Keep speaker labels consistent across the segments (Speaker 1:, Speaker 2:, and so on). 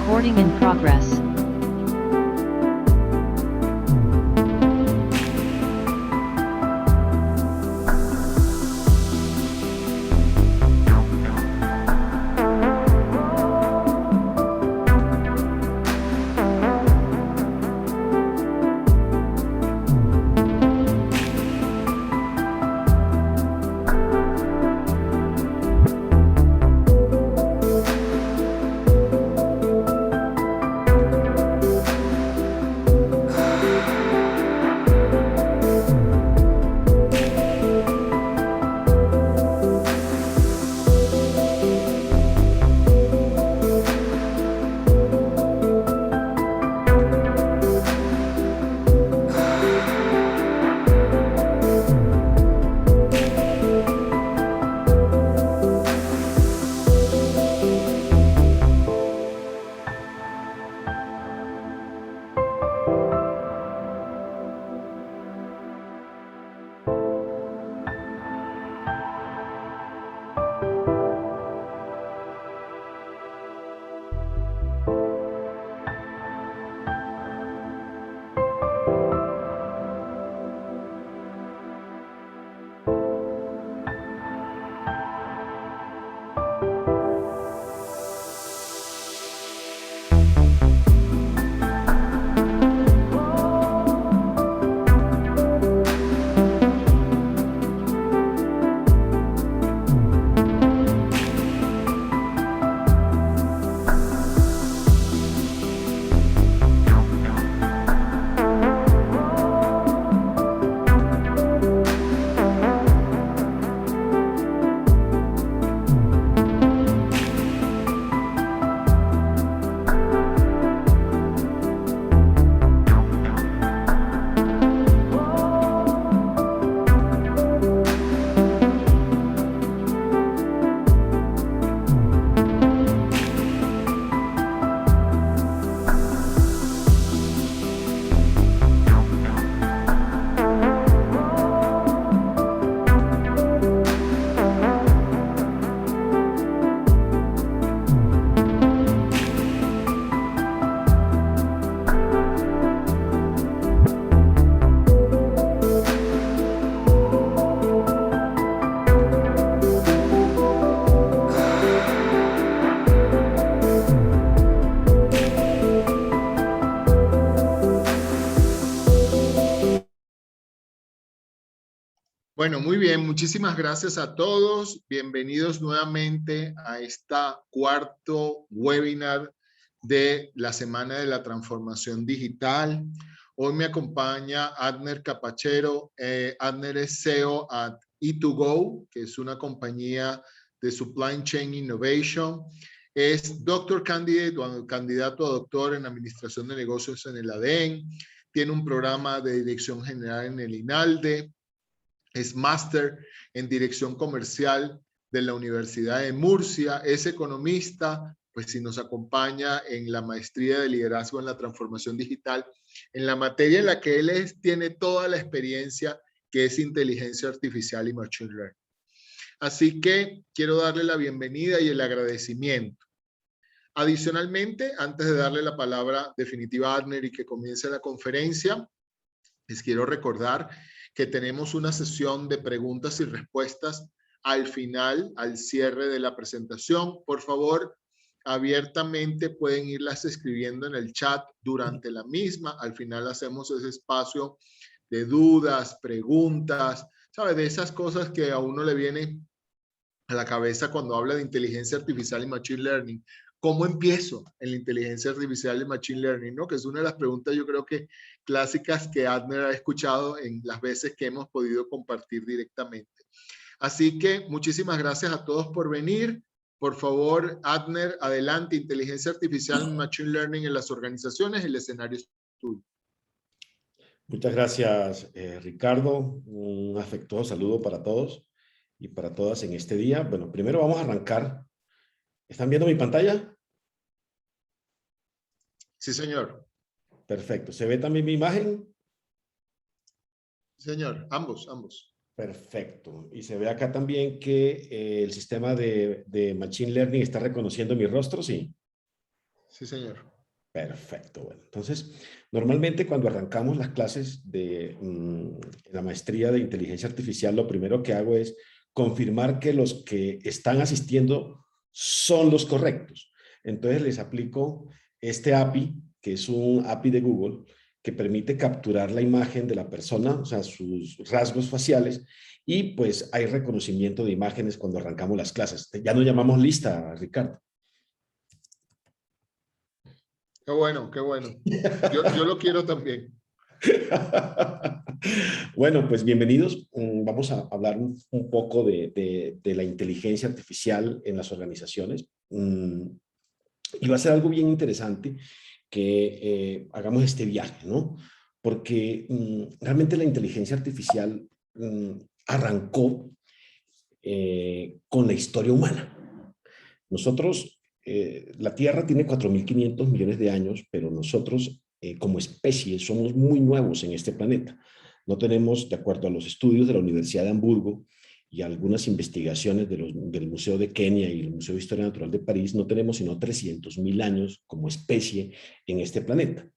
Speaker 1: Recording in progress.
Speaker 2: Bueno, muy bien, muchísimas gracias a todos. Bienvenidos nuevamente a esta cuarto webinar de la Semana de la Transformación Digital. Hoy me acompaña Adner Capachero. Adner es CEO at E2Go, que es una compañía de Supply Chain Innovation. Es Doctor Candidate o candidato a doctor en Administración de Negocios en el ADN. Tiene un programa de dirección general en el INALDE. Es máster en dirección comercial de la Universidad de Murcia, es economista, pues si nos acompaña en la maestría de liderazgo en la transformación digital, en la materia en la que él tiene toda la experiencia, que es inteligencia artificial y machine learning. Así que quiero darle la bienvenida y el agradecimiento. Adicionalmente, antes de darle la palabra definitiva a Adner y que comience la conferencia, les quiero recordar que tenemos una sesión de preguntas y respuestas al final, al cierre de la presentación. Por favor, abiertamente pueden irlas escribiendo en el chat durante la misma. Al final hacemos ese espacio de dudas, preguntas, ¿sabes? De esas cosas que a uno le vienen a la cabeza cuando habla de inteligencia artificial y machine learning. ¿Cómo empiezo en la inteligencia artificial y machine learning? ¿No? Que es una de las preguntas yo creo que clásicas que Adner ha escuchado en las veces que hemos podido compartir directamente. Así que muchísimas gracias a todos por venir. Por favor, Adner, adelante, inteligencia artificial y machine learning en las organizaciones, el escenario es tuyo.
Speaker 3: Muchas gracias, Ricardo. Un afectuoso saludo para todos y para todas en este día. Bueno, primero vamos a arrancar. ¿Están viendo mi pantalla?
Speaker 2: Sí, señor.
Speaker 3: Perfecto. ¿Se ve también mi imagen?
Speaker 2: Señor, ambos.
Speaker 3: Perfecto. Y se ve acá también que el sistema de Machine Learning está reconociendo mi rostro, ¿sí?
Speaker 2: Sí, señor.
Speaker 3: Perfecto. Bueno, entonces, normalmente cuando arrancamos las clases de la maestría de inteligencia artificial, lo primero que hago es confirmar que los que están asistiendo son los correctos. Entonces, les aplico este API, que es un API de Google, que permite capturar la imagen de la persona, o sea, sus rasgos faciales, y pues hay reconocimiento de imágenes cuando arrancamos las clases. Ya no llamamos lista, Ricardo.
Speaker 2: Qué bueno, qué bueno. Yo lo quiero también.
Speaker 3: Bueno, pues bienvenidos. Vamos a hablar un poco de la inteligencia artificial en las organizaciones. Y va a ser algo bien interesante que hagamos este viaje, ¿no? Porque realmente la inteligencia artificial arrancó con la historia humana. Nosotros, la Tierra tiene 4.500 millones de años, pero nosotros como especie somos muy nuevos en este planeta. No tenemos, de acuerdo a los estudios de la Universidad de Hamburgo y algunas investigaciones del Museo de Kenia y el Museo de Historia Natural de París, no tenemos sino 300.000 años como especie en este planeta.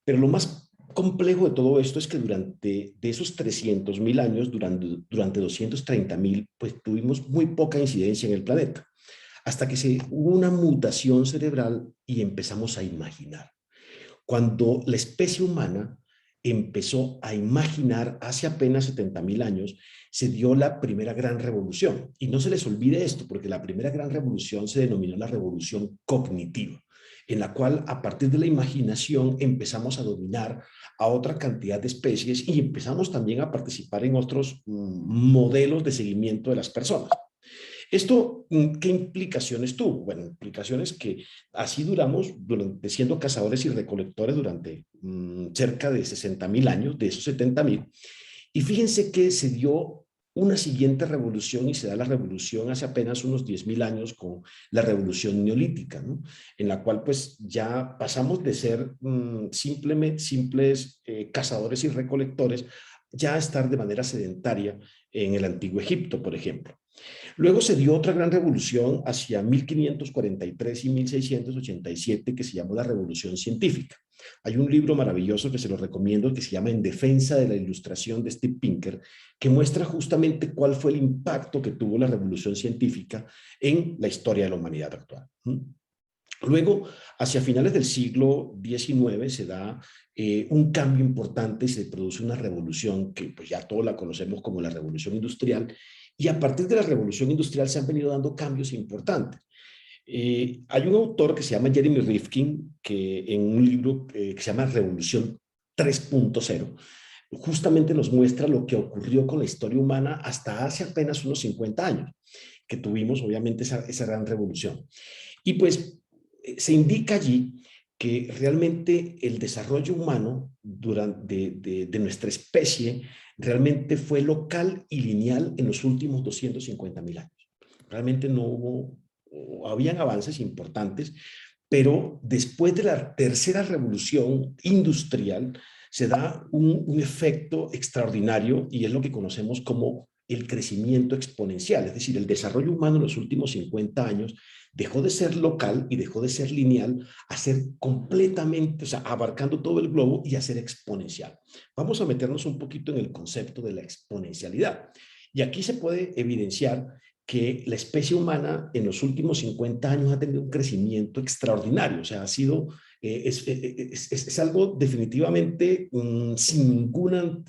Speaker 3: Pero lo más complejo de todo esto es que durante de esos 300.000 años, durante 230.000, pues tuvimos muy poca incidencia en el planeta hasta que hubo una mutación cerebral y empezamos a imaginar. Cuando la especie humana empezó a imaginar hace apenas 70.000 años, se dio la primera gran revolución. Y no se les olvide esto, porque la primera gran revolución se denominó la revolución cognitiva, en la cual a partir de la imaginación empezamos a dominar a otra cantidad de especies y empezamos también a participar en otros modelos de seguimiento de las personas. ¿Esto qué implicaciones tuvo? Bueno, implicaciones que así duramos siendo cazadores y recolectores durante cerca de 60.000 años, de esos 70.000. Y fíjense que se dio una siguiente revolución y se da la revolución hace apenas unos 10.000 años con la revolución neolítica, ¿no? En la cual pues ya pasamos de ser simples cazadores y recolectores ya a estar de manera sedentaria en el antiguo Egipto, por ejemplo. Luego se dio otra gran revolución hacia 1543 y 1687 que se llamó la Revolución Científica. Hay un libro maravilloso que se lo recomiendo que se llama En defensa de la ilustración de Steve Pinker, que muestra justamente cuál fue el impacto que tuvo la revolución científica en la historia de la humanidad actual. Luego, hacia finales del siglo XIX, se da un cambio importante y se produce una revolución que pues ya todos la conocemos como la revolución industrial, y a partir de la revolución industrial se han venido dando cambios importantes. Hay un autor que se llama Jeremy Rifkin, que en un libro que se llama Revolución 3.0, justamente nos muestra lo que ocurrió con la historia humana hasta hace apenas unos 50 años, que tuvimos obviamente esa gran revolución. Y pues se indica allí que realmente el desarrollo humano de nuestra especie realmente fue local y lineal en los últimos 250.000 años. Realmente no hubo, habían avances importantes, pero después de la tercera revolución industrial se da un efecto extraordinario y es lo que conocemos como el crecimiento exponencial, es decir, el desarrollo humano en los últimos 50 años dejó de ser local y dejó de ser lineal a ser completamente, o sea, abarcando todo el globo y a ser exponencial. Vamos a meternos un poquito en el concepto de la exponencialidad. Y aquí se puede evidenciar que la especie humana en los últimos 50 años ha tenido un crecimiento extraordinario, o sea, ha sido, es algo definitivamente sin ningún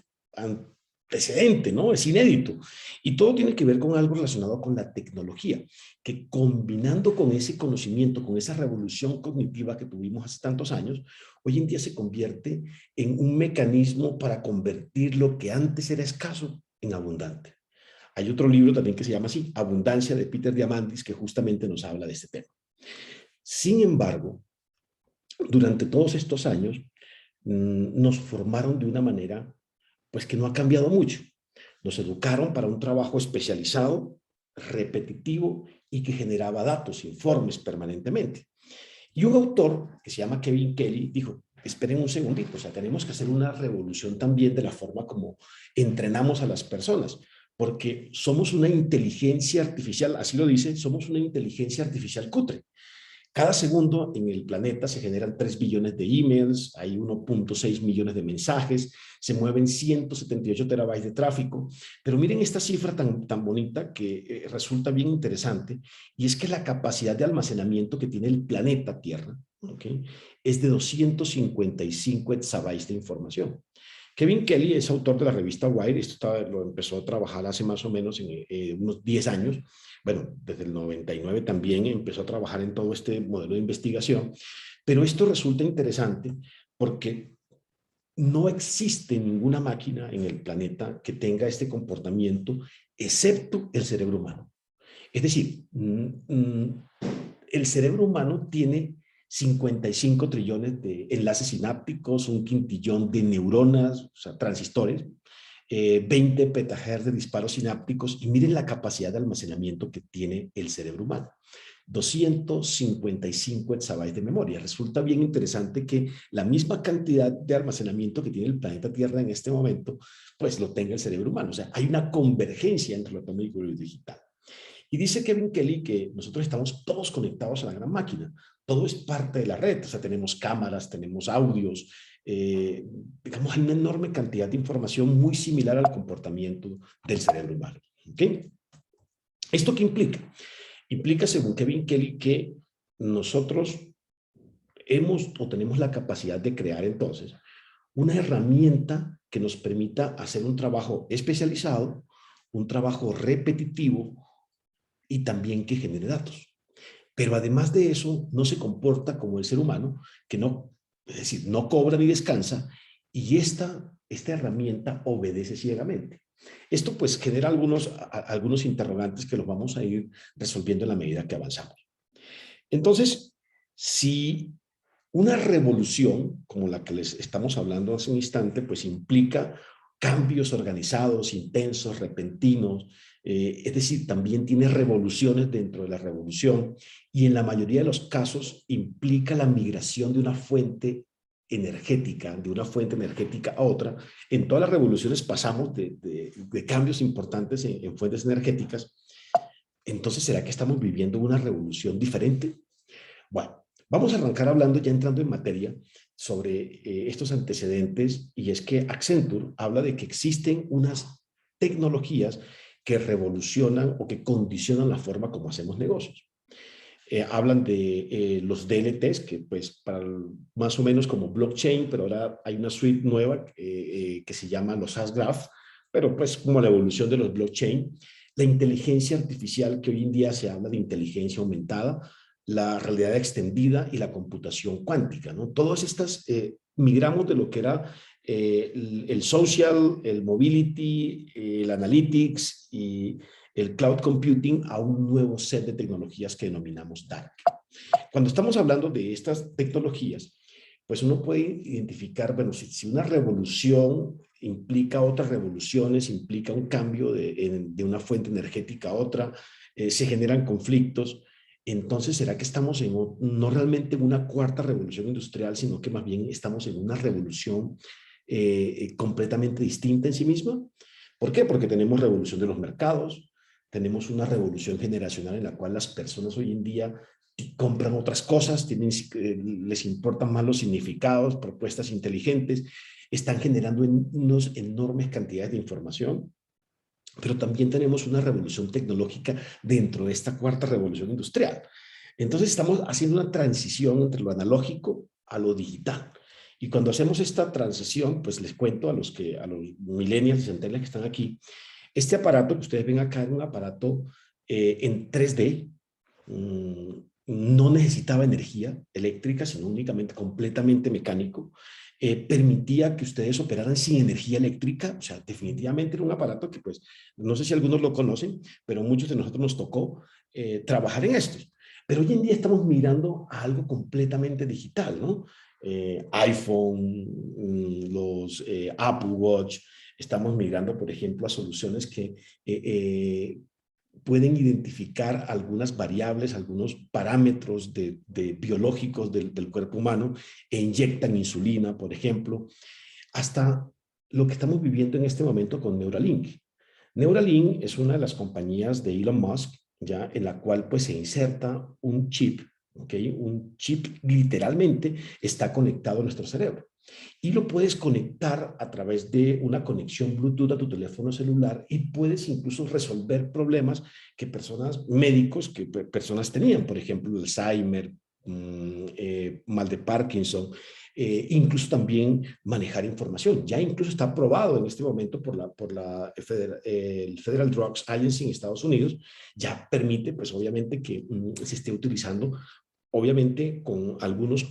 Speaker 3: antecedente, ¿no? Es inédito. Y todo tiene que ver con algo relacionado con la tecnología, que combinando con ese conocimiento, con esa revolución cognitiva que tuvimos hace tantos años, hoy en día se convierte en un mecanismo para convertir lo que antes era escaso en abundante. Hay otro libro también que se llama así, Abundancia, de Peter Diamandis, que justamente nos habla de este tema. Sin embargo, durante todos estos años, nos formaron de una manera pues que no ha cambiado mucho. Nos educaron para un trabajo especializado, repetitivo y que generaba datos, informes permanentemente. Y un autor que se llama Kevin Kelly dijo, esperen un segundito, o sea, tenemos que hacer una revolución también de la forma como entrenamos a las personas, porque somos una inteligencia artificial, así lo dice, somos una inteligencia artificial cutre. Cada segundo en el planeta se generan 3 billones de emails, hay 1.6 millones de mensajes, se mueven 178 terabytes de tráfico. Pero miren esta cifra tan bonita que resulta bien interesante, y es que la capacidad de almacenamiento que tiene el planeta Tierra, ¿okay?, es de 255 exabytes de información. Kevin Kelly es autor de la revista Wired. Lo empezó a trabajar hace más o menos unos 10 años. Bueno, desde el 99 también empezó a trabajar en todo este modelo de investigación. Pero esto resulta interesante porque no existe ninguna máquina en el planeta que tenga este comportamiento, excepto el cerebro humano. Es decir, el cerebro humano tiene 55 trillones de enlaces sinápticos, un quintillón de neuronas, o sea, transistores, 20 petahertz de disparos sinápticos, y miren la capacidad de almacenamiento que tiene el cerebro humano. 255 exabytes de memoria. Resulta bien interesante que la misma cantidad de almacenamiento que tiene el planeta Tierra en este momento, pues lo tenga el cerebro humano. O sea, hay una convergencia entre lo atómico y lo digital. Y dice Kevin Kelly que nosotros estamos todos conectados a la gran máquina. Todo es parte de la red. O sea, tenemos cámaras, tenemos audios, digamos, hay una enorme cantidad de información muy similar al comportamiento del cerebro humano. ¿Okay? ¿Esto qué implica? Implica, según Kevin Kelly, que nosotros tenemos la capacidad de crear entonces una herramienta que nos permita hacer un trabajo especializado, un trabajo repetitivo y también que genere datos. Pero además de eso, no se comporta como el ser humano, que no, es decir, no cobra ni descansa, y esta herramienta obedece ciegamente. Esto pues genera algunos interrogantes que los vamos a ir resolviendo en la medida que avanzamos. Entonces, si una revolución como la que les estamos hablando hace un instante, pues implica cambios organizados, intensos, repentinos, es decir, también tiene revoluciones dentro de la revolución, y en la mayoría de los casos implica la migración de una fuente energética a otra. En todas las revoluciones pasamos de cambios importantes en fuentes energéticas. Entonces, ¿será que estamos viviendo una revolución diferente? Bueno, vamos a arrancar hablando, ya entrando en materia, sobre estos antecedentes, y es que Accenture habla de que existen unas tecnologías que revolucionan o que condicionan la forma como hacemos negocios. Hablan de los DLTs, que pues más o menos como blockchain, pero ahora hay una suite nueva que se llama los SaaS Graph, pero pues como la evolución de los blockchain, la inteligencia artificial, que hoy en día se habla de inteligencia aumentada, la realidad extendida y la computación cuántica, ¿no? Todas estas migramos de lo que era el social, el mobility, el analytics y el cloud computing a un nuevo set de tecnologías que denominamos dark. Cuando estamos hablando de estas tecnologías, pues uno puede identificar, bueno, si una revolución implica otras revoluciones, implica un cambio de una fuente energética a otra, se generan conflictos. Entonces, ¿será que estamos no realmente en una cuarta revolución industrial, sino que más bien estamos en una revolución completamente distinta en sí misma? ¿Por qué? Porque tenemos revolución de los mercados, tenemos una revolución generacional en la cual las personas hoy en día compran otras cosas, les importan más los significados, propuestas inteligentes, están generando unas enormes cantidades de información. Pero también tenemos una revolución tecnológica dentro de esta cuarta revolución industrial. Entonces estamos haciendo una transición entre lo analógico a lo digital. Y cuando hacemos esta transición, pues les cuento a los millennials y centennials que están aquí, este aparato que ustedes ven acá es un aparato en 3D, no necesitaba energía eléctrica, sino únicamente completamente mecánico. Permitía que ustedes operaran sin energía eléctrica. O sea, definitivamente era un aparato que, pues, no sé si algunos lo conocen, pero muchos de nosotros nos tocó trabajar en esto. Pero hoy en día estamos mirando a algo completamente digital, ¿no? iPhone, los Apple Watch, estamos migrando, por ejemplo, a soluciones que pueden identificar algunas variables, algunos parámetros biológicos del cuerpo humano e inyectan insulina, por ejemplo, hasta lo que estamos viviendo en este momento con Neuralink. Neuralink es una de las compañías de Elon Musk, ya en la cual pues se inserta un chip ¿ok? Un chip literalmente está conectado a nuestro cerebro. Y lo puedes conectar a través de una conexión Bluetooth a tu teléfono celular y puedes incluso resolver problemas que médicos, que personas tenían, por ejemplo, Alzheimer, mal de Parkinson, incluso también manejar información. Ya incluso está aprobado en este momento por el Federal Drugs Agency en Estados Unidos, ya permite, pues obviamente, que se esté utilizando, obviamente con algunos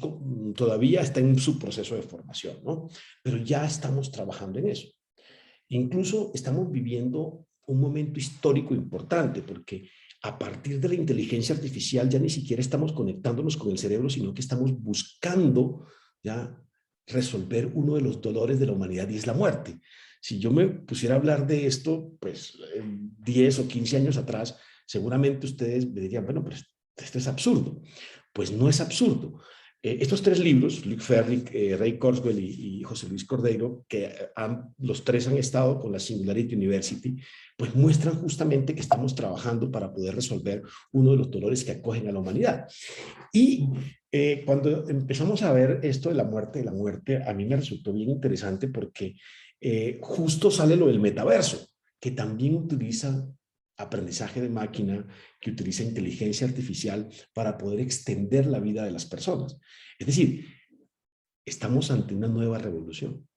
Speaker 3: todavía está en su proceso de formación, ¿no? Pero ya estamos trabajando en eso. Incluso estamos viviendo un momento histórico importante porque a partir de la inteligencia artificial ya ni siquiera estamos conectándonos con el cerebro, sino que estamos buscando ya resolver uno de los dolores de la humanidad y es la muerte. Si yo me pusiera a hablar de esto, pues 10 o 15 años atrás, seguramente ustedes me dirían, bueno, pero esto es absurdo. Pues no es absurdo. Estos tres libros, Luc Ferry, Ray Kurzweil y José Luis Cordeiro, que los tres han estado con la Singularity University, pues muestran justamente que estamos trabajando para poder resolver uno de los dolores que acogen a la humanidad. Y cuando empezamos a ver esto de la muerte, a mí me resultó bien interesante porque justo sale lo del metaverso, que también utiliza aprendizaje de máquina, que utiliza inteligencia artificial para poder extender la vida de las personas. Es decir, estamos ante una nueva revolución.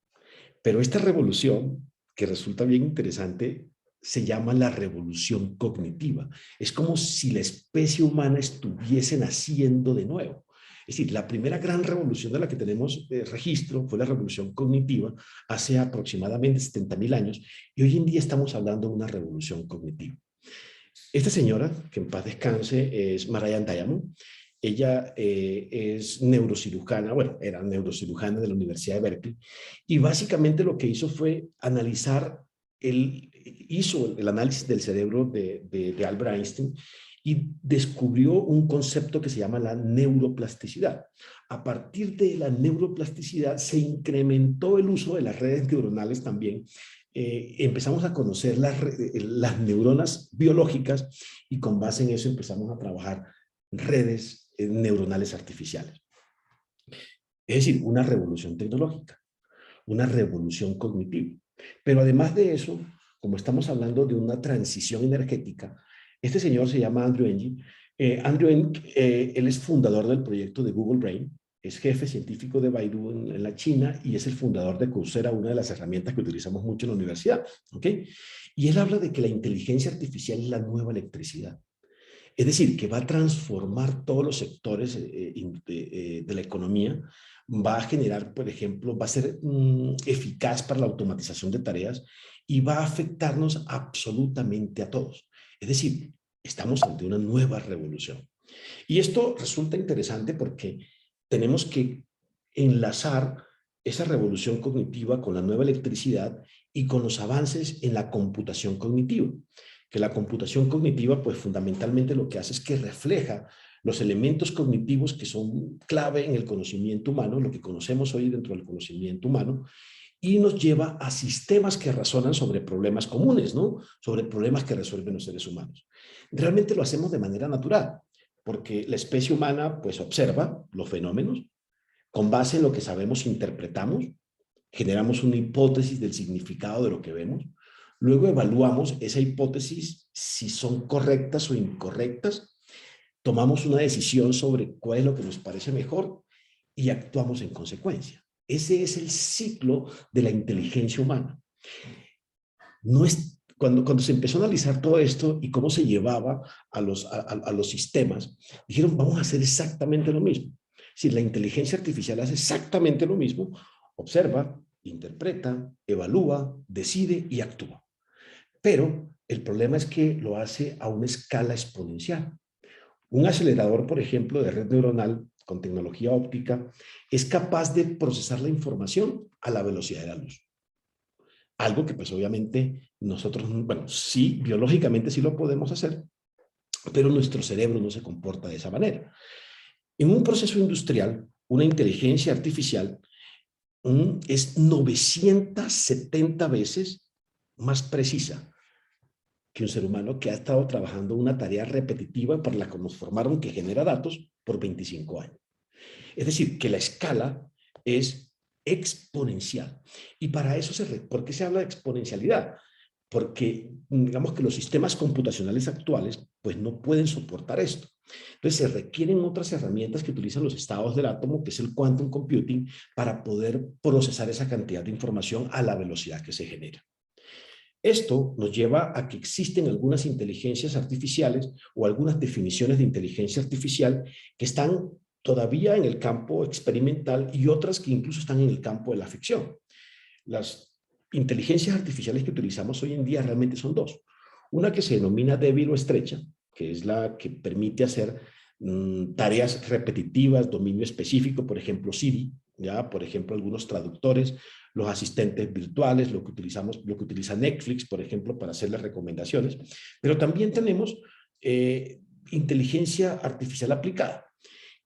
Speaker 3: Pero esta revolución, que resulta bien interesante, se llama la revolución cognitiva. Es como si la especie humana estuviese naciendo de nuevo. Es decir, la primera gran revolución de la que tenemos registro fue la revolución cognitiva hace aproximadamente 70.000 años y hoy en día estamos hablando de una revolución cognitiva. Esta señora, que en paz descanse, es Marianne Diamond. Ella es neurocirujana, bueno, era neurocirujana de la Universidad de Berkeley, y básicamente lo que hizo fue analizar, hizo el análisis del cerebro de Albert Einstein y descubrió un concepto que se llama la neuroplasticidad. A partir de la neuroplasticidad se incrementó el uso de las redes neuronales también. Empezamos a conocer las neuronas biológicas y con base en eso empezamos a trabajar redes neuronales artificiales. Es decir, una revolución tecnológica, una revolución cognitiva. Pero además de eso, como estamos hablando de una transición energética, este señor se llama Andrew Ng. Andrew Ng, él es fundador del proyecto de Google Brain, es jefe científico de Baidu en la China y es el fundador de Coursera, una de las herramientas que utilizamos mucho en la universidad. ¿Ok? Y él habla de que la inteligencia artificial es la nueva electricidad. Es decir, que va a transformar todos los sectores de la economía, va a generar, por ejemplo, va a ser eficaz para la automatización de tareas y va a afectarnos absolutamente a todos. Es decir, estamos ante una nueva revolución. Y esto resulta interesante porque tenemos que enlazar esa revolución cognitiva con la nueva electricidad y con los avances en la computación cognitiva. Que la computación cognitiva, pues fundamentalmente lo que hace es que refleja los elementos cognitivos que son clave en el conocimiento humano, lo que conocemos hoy dentro del conocimiento humano, y nos lleva a sistemas que razonan sobre problemas comunes, ¿no? Sobre problemas que resuelven los seres humanos. Realmente lo hacemos de manera natural, porque la especie humana, pues, observa los fenómenos, con base en lo que sabemos interpretamos, generamos una hipótesis del significado de lo que vemos, luego evaluamos esa hipótesis si son correctas o incorrectas, tomamos una decisión sobre cuál es lo que nos parece mejor y actuamos en consecuencia. Ese es el ciclo de la inteligencia humana. No es, cuando se empezó a analizar todo esto y cómo se llevaba a los sistemas, dijeron, vamos a hacer exactamente lo mismo. Si la inteligencia artificial hace exactamente lo mismo, observa, interpreta, evalúa, decide y actúa. Pero el problema es que lo hace a una escala exponencial. Un acelerador, por ejemplo, de red neuronal con tecnología óptica es capaz de procesar la información a la velocidad de la luz. Algo que pues obviamente nosotros, bueno, sí, biológicamente sí lo podemos hacer, pero nuestro cerebro no se comporta de esa manera. En un proceso industrial, una inteligencia artificial es 970 veces más precisa que un ser humano que ha estado trabajando una tarea repetitiva para la que nos formaron, que genera datos, por 25 años. Es decir, que la escala es exponencial. Y para eso, ¿por qué se habla de exponencialidad? Porque digamos que los sistemas computacionales actuales pues no pueden soportar esto. Entonces se requieren otras herramientas que utilizan los estados del átomo, que es el quantum computing, para poder procesar esa cantidad de información a la velocidad que se genera. Esto nos lleva a que existen algunas inteligencias artificiales o algunas definiciones de inteligencia artificial que están todavía en el campo experimental y otras que incluso están en el campo de la ficción. Las inteligencias artificiales que utilizamos hoy en día realmente son dos. Una que se denomina débil o estrecha, que es la que permite hacer tareas repetitivas, dominio específico, por ejemplo Siri, ya, por ejemplo algunos traductores, los asistentes virtuales, lo que utiliza Netflix, por ejemplo, para hacerle recomendaciones. Pero también tenemos inteligencia artificial aplicada,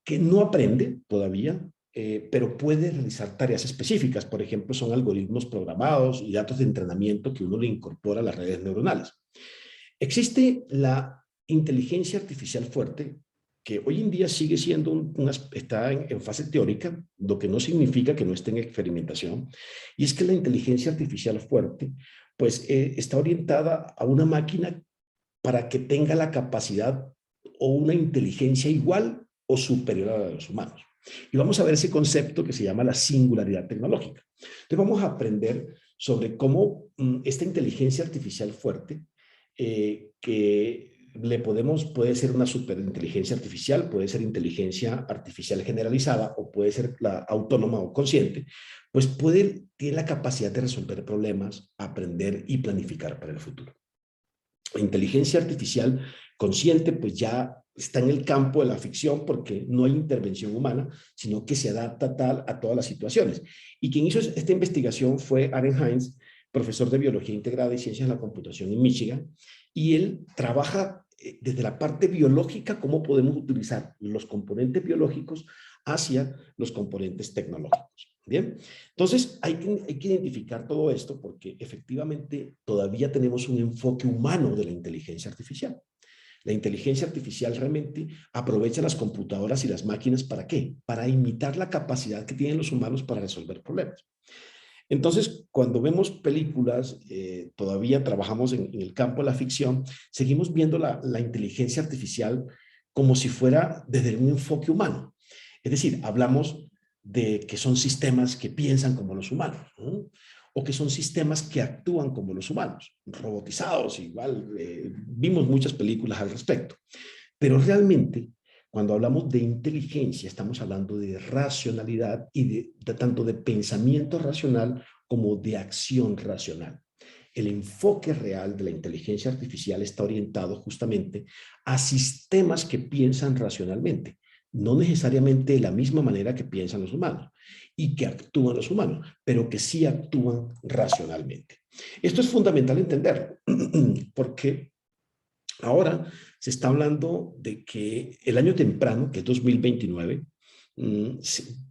Speaker 3: que no aprende todavía, pero puede realizar tareas específicas. Por ejemplo, son algoritmos programados y datos de entrenamiento que uno le incorpora a las redes neuronales. Existe la inteligencia artificial fuerte, que hoy en día sigue siendo está en fase teórica, lo que no significa que no esté en experimentación, y es que la inteligencia artificial fuerte pues está orientada a una máquina para que tenga la capacidad o una inteligencia igual o superior a la de los humanos. Y vamos a ver ese concepto que se llama la singularidad tecnológica. Entonces vamos a aprender sobre cómo esta inteligencia artificial fuerte, que puede ser una superinteligencia artificial, puede ser inteligencia artificial generalizada o puede ser la autónoma o consciente, pues tiene la capacidad de resolver problemas, aprender y planificar para el futuro. La inteligencia artificial consciente pues ya está en el campo de la ficción porque no hay intervención humana, sino que se adapta a todas las situaciones. Y quien hizo esta investigación fue Aaron Hines, profesor de Biología Integrada y Ciencias de la Computación en Michigan, y él trabaja desde la parte biológica, cómo podemos utilizar los componentes biológicos hacia los componentes tecnológicos. Bien, entonces hay que identificar todo esto porque efectivamente todavía tenemos un enfoque humano de la inteligencia artificial. La inteligencia artificial realmente aprovecha las computadoras y las máquinas ¿para qué? Para imitar la capacidad que tienen los humanos para resolver problemas. Entonces, cuando vemos películas, todavía trabajamos en el campo de la ficción, seguimos viendo la inteligencia artificial como si fuera desde un enfoque humano. Es decir, hablamos de que son sistemas que piensan como los humanos, ¿no? O que son sistemas que actúan como los humanos, robotizados, igual, vimos muchas películas al respecto. Pero realmente, cuando hablamos de inteligencia, estamos hablando de racionalidad y tanto de pensamiento racional como de acción racional. El enfoque real de la inteligencia artificial está orientado justamente a sistemas que piensan racionalmente, no necesariamente de la misma manera que piensan los humanos y que actúan los humanos, pero que sí actúan racionalmente. Esto es fundamental entenderlo, porque ahora se está hablando de que el año temprano, que es 2029,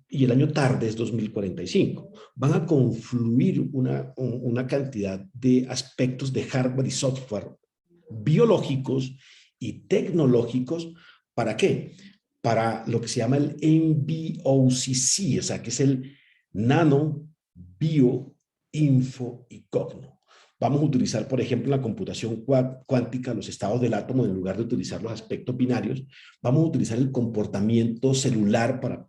Speaker 3: y el año tarde es 2045. Van a confluir una cantidad de aspectos de hardware y software biológicos y tecnológicos. ¿Para qué? Para lo que se llama el NBOCC, o sea, que es el nano, bio, info y cogno. Vamos a utilizar, por ejemplo, la computación cuántica, los estados del átomo, en lugar de utilizar los aspectos binarios. Vamos a utilizar el comportamiento celular para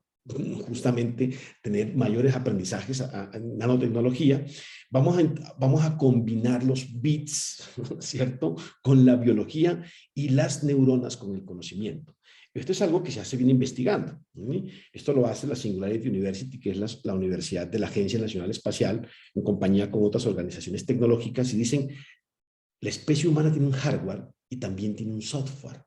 Speaker 3: justamente tener mayores aprendizajes en nanotecnología. Vamos a combinar los bits, ¿cierto?, con la biología y las neuronas con el conocimiento. Esto es algo que ya se viene investigando. ¿Sí? Esto lo hace la Singularity University, que es la universidad de la Agencia Nacional Espacial, en compañía con otras organizaciones tecnológicas, y dicen, la especie humana tiene un hardware y también tiene un software.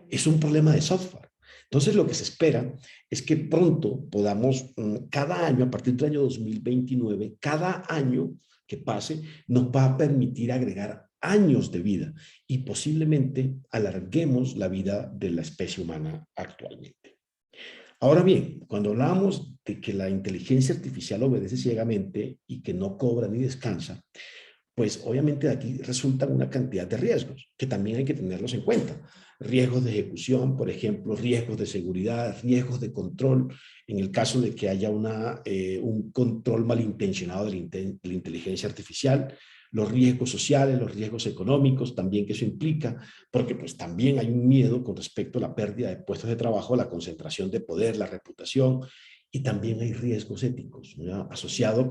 Speaker 3: Es un problema de software. Entonces, lo que se espera es que pronto podamos, cada año, a partir del año 2029, cada año que pase, nos va a permitir agregar años de vida y posiblemente alarguemos la vida de la especie humana actualmente. Ahora bien, cuando hablamos de que la inteligencia artificial obedece ciegamente y que no cobra ni descansa, pues obviamente de aquí resultan una cantidad de riesgos que también hay que tenerlos en cuenta. Riesgos de ejecución, por ejemplo, riesgos de seguridad, riesgos de control, en el caso de que haya un control malintencionado de la inteligencia artificial, los riesgos sociales, los riesgos económicos también que eso implica, porque pues también hay un miedo con respecto a la pérdida de puestos de trabajo, la concentración de poder, la reputación, y también hay riesgos éticos, ¿no? Asociados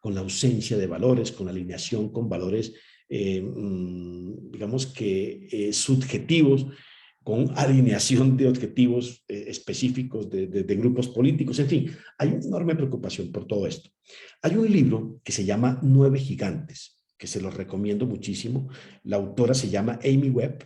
Speaker 3: con la ausencia de valores, con la alineación con valores, digamos que subjetivos, con alineación de objetivos específicos de grupos políticos, en fin, hay una enorme preocupación por todo esto. Hay un libro que se llama Nueve Gigantes, que se los recomiendo muchísimo. La autora se llama Amy Webb,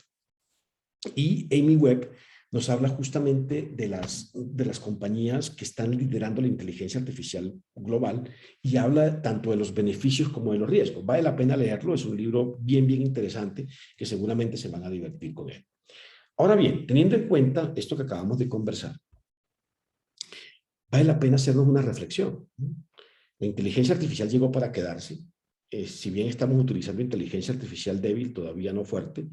Speaker 3: y Amy Webb nos habla justamente de las compañías que están liderando la inteligencia artificial global y habla tanto de los beneficios como de los riesgos. Vale la pena leerlo, es un libro bien, bien interesante que seguramente se van a divertir con él. Ahora bien, teniendo en cuenta esto que acabamos de conversar, vale la pena hacernos una reflexión. La inteligencia artificial llegó para quedarse. Si bien estamos utilizando inteligencia artificial débil, todavía no fuerte,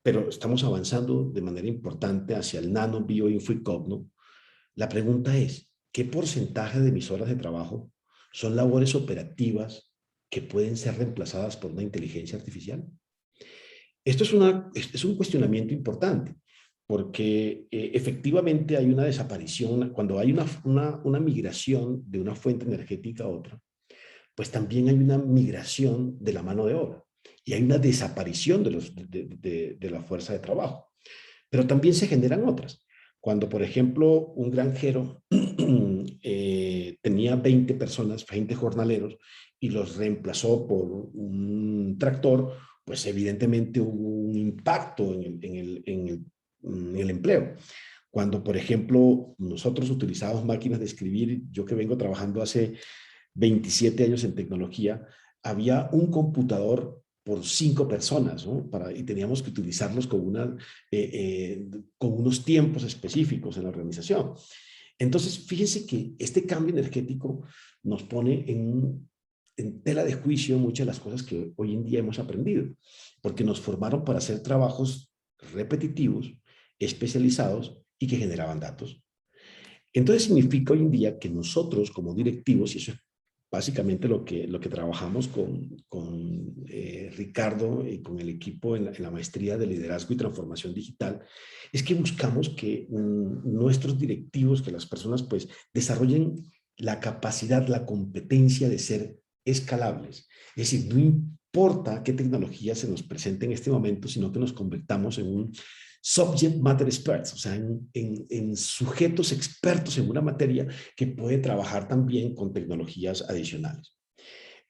Speaker 3: pero estamos avanzando de manera importante hacia el nano, bio, info y cogno. La pregunta es, ¿qué porcentaje de mis horas de trabajo son labores operativas que pueden ser reemplazadas por una inteligencia artificial? Esto es un cuestionamiento importante, porque efectivamente hay una desaparición, cuando hay una migración de una fuente energética a otra, pues también hay una migración de la mano de obra y hay una desaparición de la fuerza de trabajo. Pero también se generan otras. Cuando, por ejemplo, un granjero tenía 20 personas, 20 jornaleros, y los reemplazó por un tractor, pues evidentemente hubo un impacto en el empleo. Cuando, por ejemplo, nosotros utilizamos máquinas de escribir, yo que vengo trabajando hace 27 años en tecnología, había un computador por 5 personas, ¿no? Y teníamos que utilizarlos con unos tiempos específicos en la organización. Entonces, fíjense que este cambio energético nos pone en tela de juicio muchas de las cosas que hoy en día hemos aprendido, porque nos formaron para hacer trabajos repetitivos, especializados y que generaban datos. Entonces significa hoy en día que nosotros como directivos, y eso es básicamente lo que trabajamos con Ricardo y con el equipo en la maestría de liderazgo y transformación digital, es que buscamos que nuestros directivos, que las personas pues desarrollen la capacidad, la competencia de ser escalables. Es decir, no importa qué tecnología se nos presente en este momento, sino que nos convertamos en un subject matter experts, o sea, en sujetos expertos en una materia que puede trabajar también con tecnologías adicionales.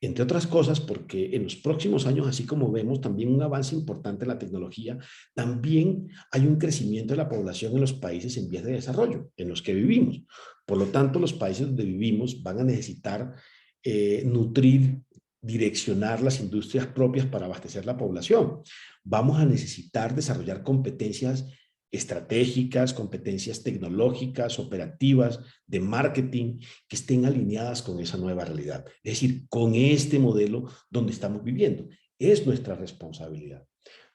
Speaker 3: Entre otras cosas, porque en los próximos años, así como vemos también un avance importante en la tecnología, también hay un crecimiento de la población en los países en vías de desarrollo, en los que vivimos. Por lo tanto, los países donde vivimos van a necesitar nutrir, direccionar las industrias propias para abastecer la población. Vamos a necesitar desarrollar competencias estratégicas, competencias tecnológicas, operativas, de marketing, que estén alineadas con esa nueva realidad. Es decir, con este modelo donde estamos viviendo. Es nuestra responsabilidad.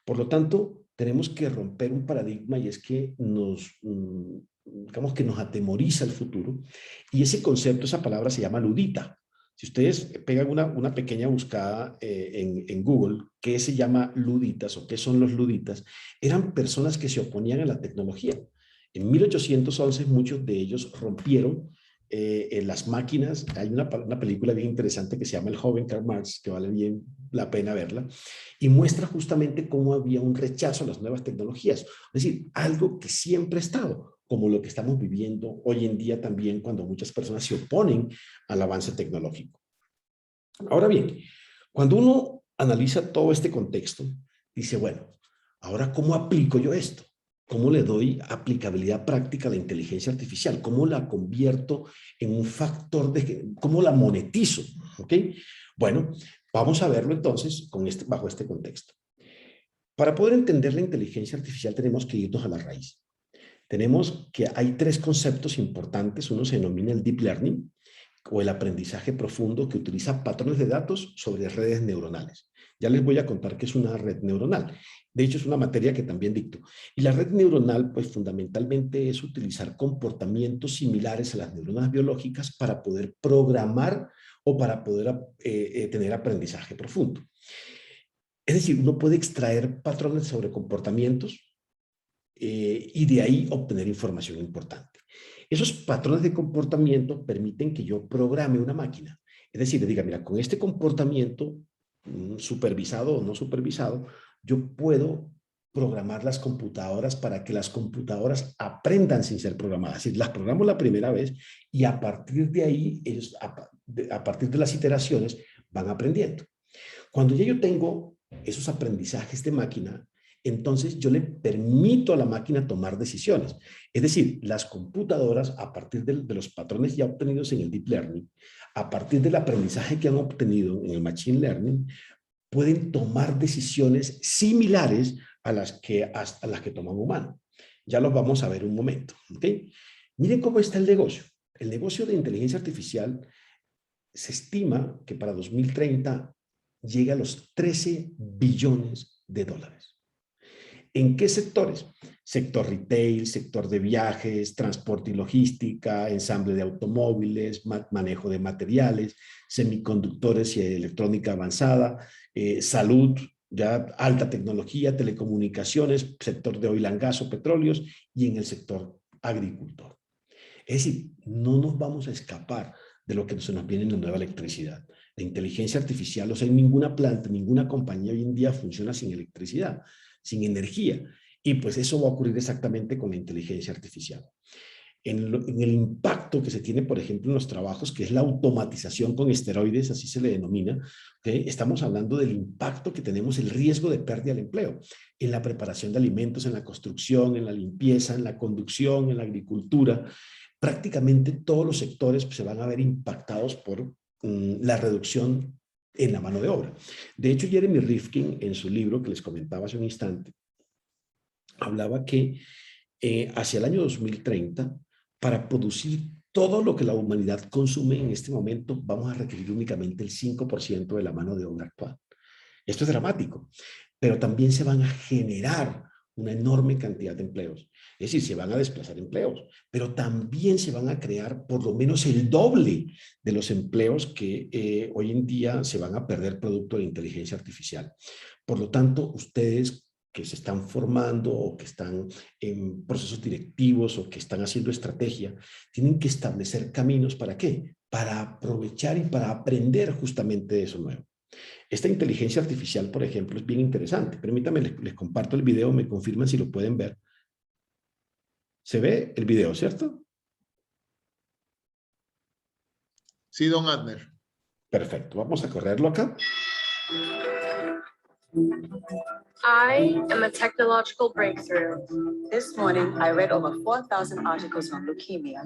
Speaker 3: Por lo tanto, tenemos que romper un paradigma y es que digamos que nos atemoriza el futuro. Y ese concepto, esa palabra se llama ludita. Si ustedes pegan una pequeña buscada en Google, ¿qué se llama luditas o qué son los luditas? Eran personas que se oponían a la tecnología. En 1811 muchos de ellos rompieron en las máquinas. Hay una película bien interesante que se llama El joven Karl Marx, que vale bien la pena verla, y muestra justamente cómo había un rechazo a las nuevas tecnologías. Es decir, algo que siempre ha estado, como lo que estamos viviendo hoy en día también cuando muchas personas se oponen al avance tecnológico. Ahora bien, cuando uno analiza todo este contexto, dice, bueno, ahora ¿cómo aplico yo esto? ¿Cómo le doy aplicabilidad práctica a la inteligencia artificial? ¿Cómo la convierto en un factor cómo la monetizo? ¿Ok? Bueno, vamos a verlo entonces bajo este contexto. Para poder entender la inteligencia artificial tenemos que irnos a la raíz. Tenemos que hay 3 conceptos importantes. Uno se denomina el deep learning o el aprendizaje profundo, que utiliza patrones de datos sobre redes neuronales. Ya les voy a contar qué es una red neuronal. De hecho, es una materia que también dicto. Y la red neuronal, pues fundamentalmente es utilizar comportamientos similares a las neuronas biológicas para poder programar o para poder tener aprendizaje profundo. Es decir, uno puede extraer patrones sobre comportamientos y de ahí obtener información importante. Esos patrones de comportamiento permiten que yo programe una máquina. Es decir, le diga, mira, con este comportamiento, supervisado o no supervisado, yo puedo programar las computadoras para que las computadoras aprendan sin ser programadas. Es decir, las programo la primera vez y a partir de ahí, ellos, a partir de las iteraciones, van aprendiendo. Cuando ya yo tengo esos aprendizajes de máquina, entonces yo le permito a la máquina tomar decisiones. Es decir, las computadoras, a partir de los patrones ya obtenidos en el Deep Learning, a partir del aprendizaje que han obtenido en el Machine Learning, pueden tomar decisiones similares a las que toma un humano. Ya los vamos a ver un momento. ¿Okay? Miren cómo está el negocio. El negocio de inteligencia artificial se estima que para 2030 llega a los 13 billones de dólares. ¿En qué sectores? Sector retail, sector de viajes, transporte y logística, ensamble de automóviles, manejo de materiales, semiconductores y electrónica avanzada, salud, ya alta tecnología, telecomunicaciones, sector de oil and gas o petróleos y en el sector agricultor. Es decir, no nos vamos a escapar de lo que se nos viene en la nueva electricidad. La inteligencia artificial, o sea, en ninguna planta, ninguna compañía hoy en día funciona sin electricidad, sin energía. Y pues eso va a ocurrir exactamente con la inteligencia artificial. En el impacto que se tiene, por ejemplo, en los trabajos, que es la automatización con esteroides, así se le denomina, ¿okay? Estamos hablando del impacto que tenemos, el riesgo de pérdida del empleo, en la preparación de alimentos, en la construcción, en la limpieza, en la conducción, en la agricultura. Prácticamente todos los sectores pues, se van a ver impactados por la reducción en la mano de obra. De hecho, Jeremy Rifkin, en su libro que les comentaba hace un instante, hablaba que hacia el año 2030, para producir todo lo que la humanidad consume en este momento, vamos a requerir únicamente el 5% de la mano de obra actual. Esto es dramático, pero también se van a generar una enorme cantidad de empleos. Es decir, se van a desplazar empleos, pero también se van a crear por lo menos el doble de los empleos que hoy en día se van a perder producto de inteligencia artificial. Por lo tanto, ustedes que se están formando o que están en procesos directivos o que están haciendo estrategia, tienen que establecer caminos ¿para qué? Para aprovechar y para aprender justamente de eso nuevo. Esta inteligencia artificial, por ejemplo, es bien interesante. Permítanme, les comparto el video, me confirman si lo pueden ver. ¿Se ve el video, cierto?
Speaker 2: Sí, don Adner.
Speaker 3: Perfecto, vamos a correrlo acá.
Speaker 1: I am a technological breakthrough.
Speaker 4: This morning, I read over 4,000 articles on leukemia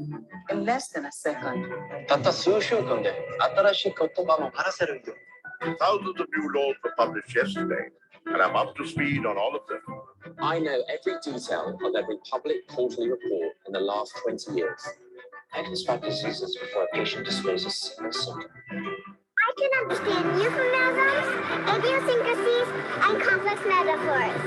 Speaker 4: in less than a second.
Speaker 5: たった数週間で新しい言葉も話せるよ。
Speaker 6: Thousands of new laws were published yesterday, and I'm up to speed on all of them.
Speaker 5: I know every detail of every public quarterly report in the last 20 years. I can spot diseases before a patient displays a single symptom.
Speaker 7: I can understand euphemisms, idiosyncrasies, and complex metaphors.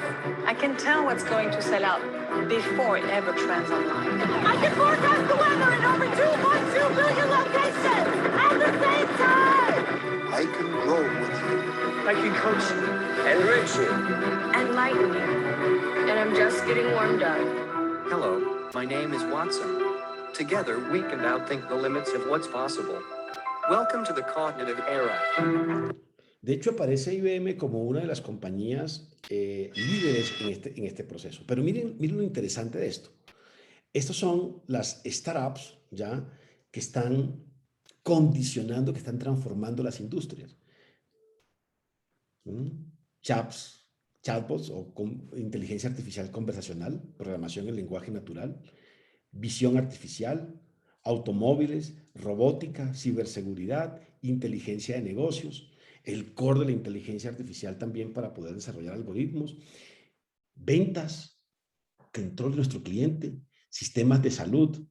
Speaker 4: I can tell what's going to sell out before it ever trends online.
Speaker 7: I can forecast the weather in over 2.2 billion locations at the same time.
Speaker 6: I can grow with you.
Speaker 5: I can coach you, enrich you,
Speaker 1: Enlighten me. And I'm just getting warmed up.
Speaker 8: Hello, my name is Watson. Together, we can outthink the limits of what's possible. Welcome to the cognitive era.
Speaker 3: De hecho, aparece IBM como una de las compañías líderes en este proceso. Pero miren lo interesante de esto. Estas son las startups ya que están condicionando, que están transformando las industrias. Chatbots o inteligencia artificial conversacional, programación en lenguaje natural, visión artificial, automóviles, robótica, ciberseguridad, inteligencia de negocios, el core de la inteligencia artificial también para poder desarrollar algoritmos, ventas, control de nuestro cliente, sistemas de salud,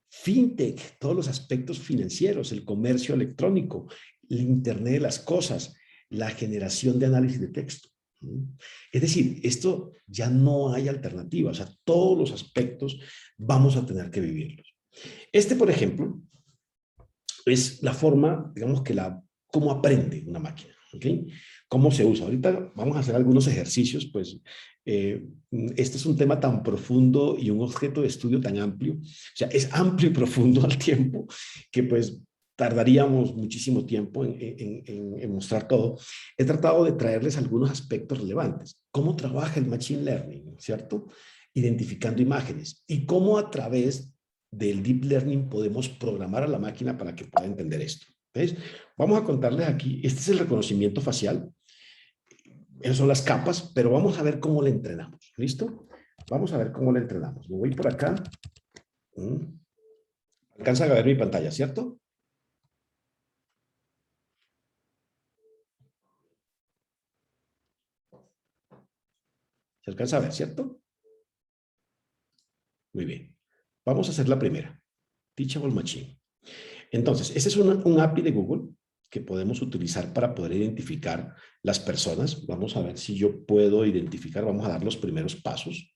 Speaker 3: fintech, todos los aspectos financieros, el comercio electrónico, el Internet de las cosas, la generación de análisis de texto. Es decir, esto ya no hay alternativa, o sea, todos los aspectos vamos a tener que vivirlos. Este, por ejemplo, es la forma, digamos que cómo aprende una máquina, ¿ok? Cómo se usa. Ahorita vamos a hacer algunos ejercicios, pues este es un tema tan profundo y un objeto de estudio tan amplio, o sea, es amplio y profundo al tiempo, que pues tardaríamos muchísimo tiempo en mostrar todo. He tratado de traerles algunos aspectos relevantes. ¿Cómo trabaja el Machine Learning, cierto? Identificando imágenes. Y cómo a través del Deep Learning podemos programar a la máquina para que pueda entender esto. ¿Ves? Vamos a contarles aquí, este es el reconocimiento facial. Esas son las capas, pero vamos a ver cómo le entrenamos. ¿Listo? Vamos a ver cómo le entrenamos. Me voy por acá. Alcanzan a ver mi pantalla, ¿cierto? ¿Se alcanza a ver, cierto? Muy bien. Vamos a hacer la primera. Teachable Machine. Entonces, ese es un API de Google que podemos utilizar para poder identificar las personas. Vamos a ver si yo puedo identificar. Vamos a dar los primeros pasos.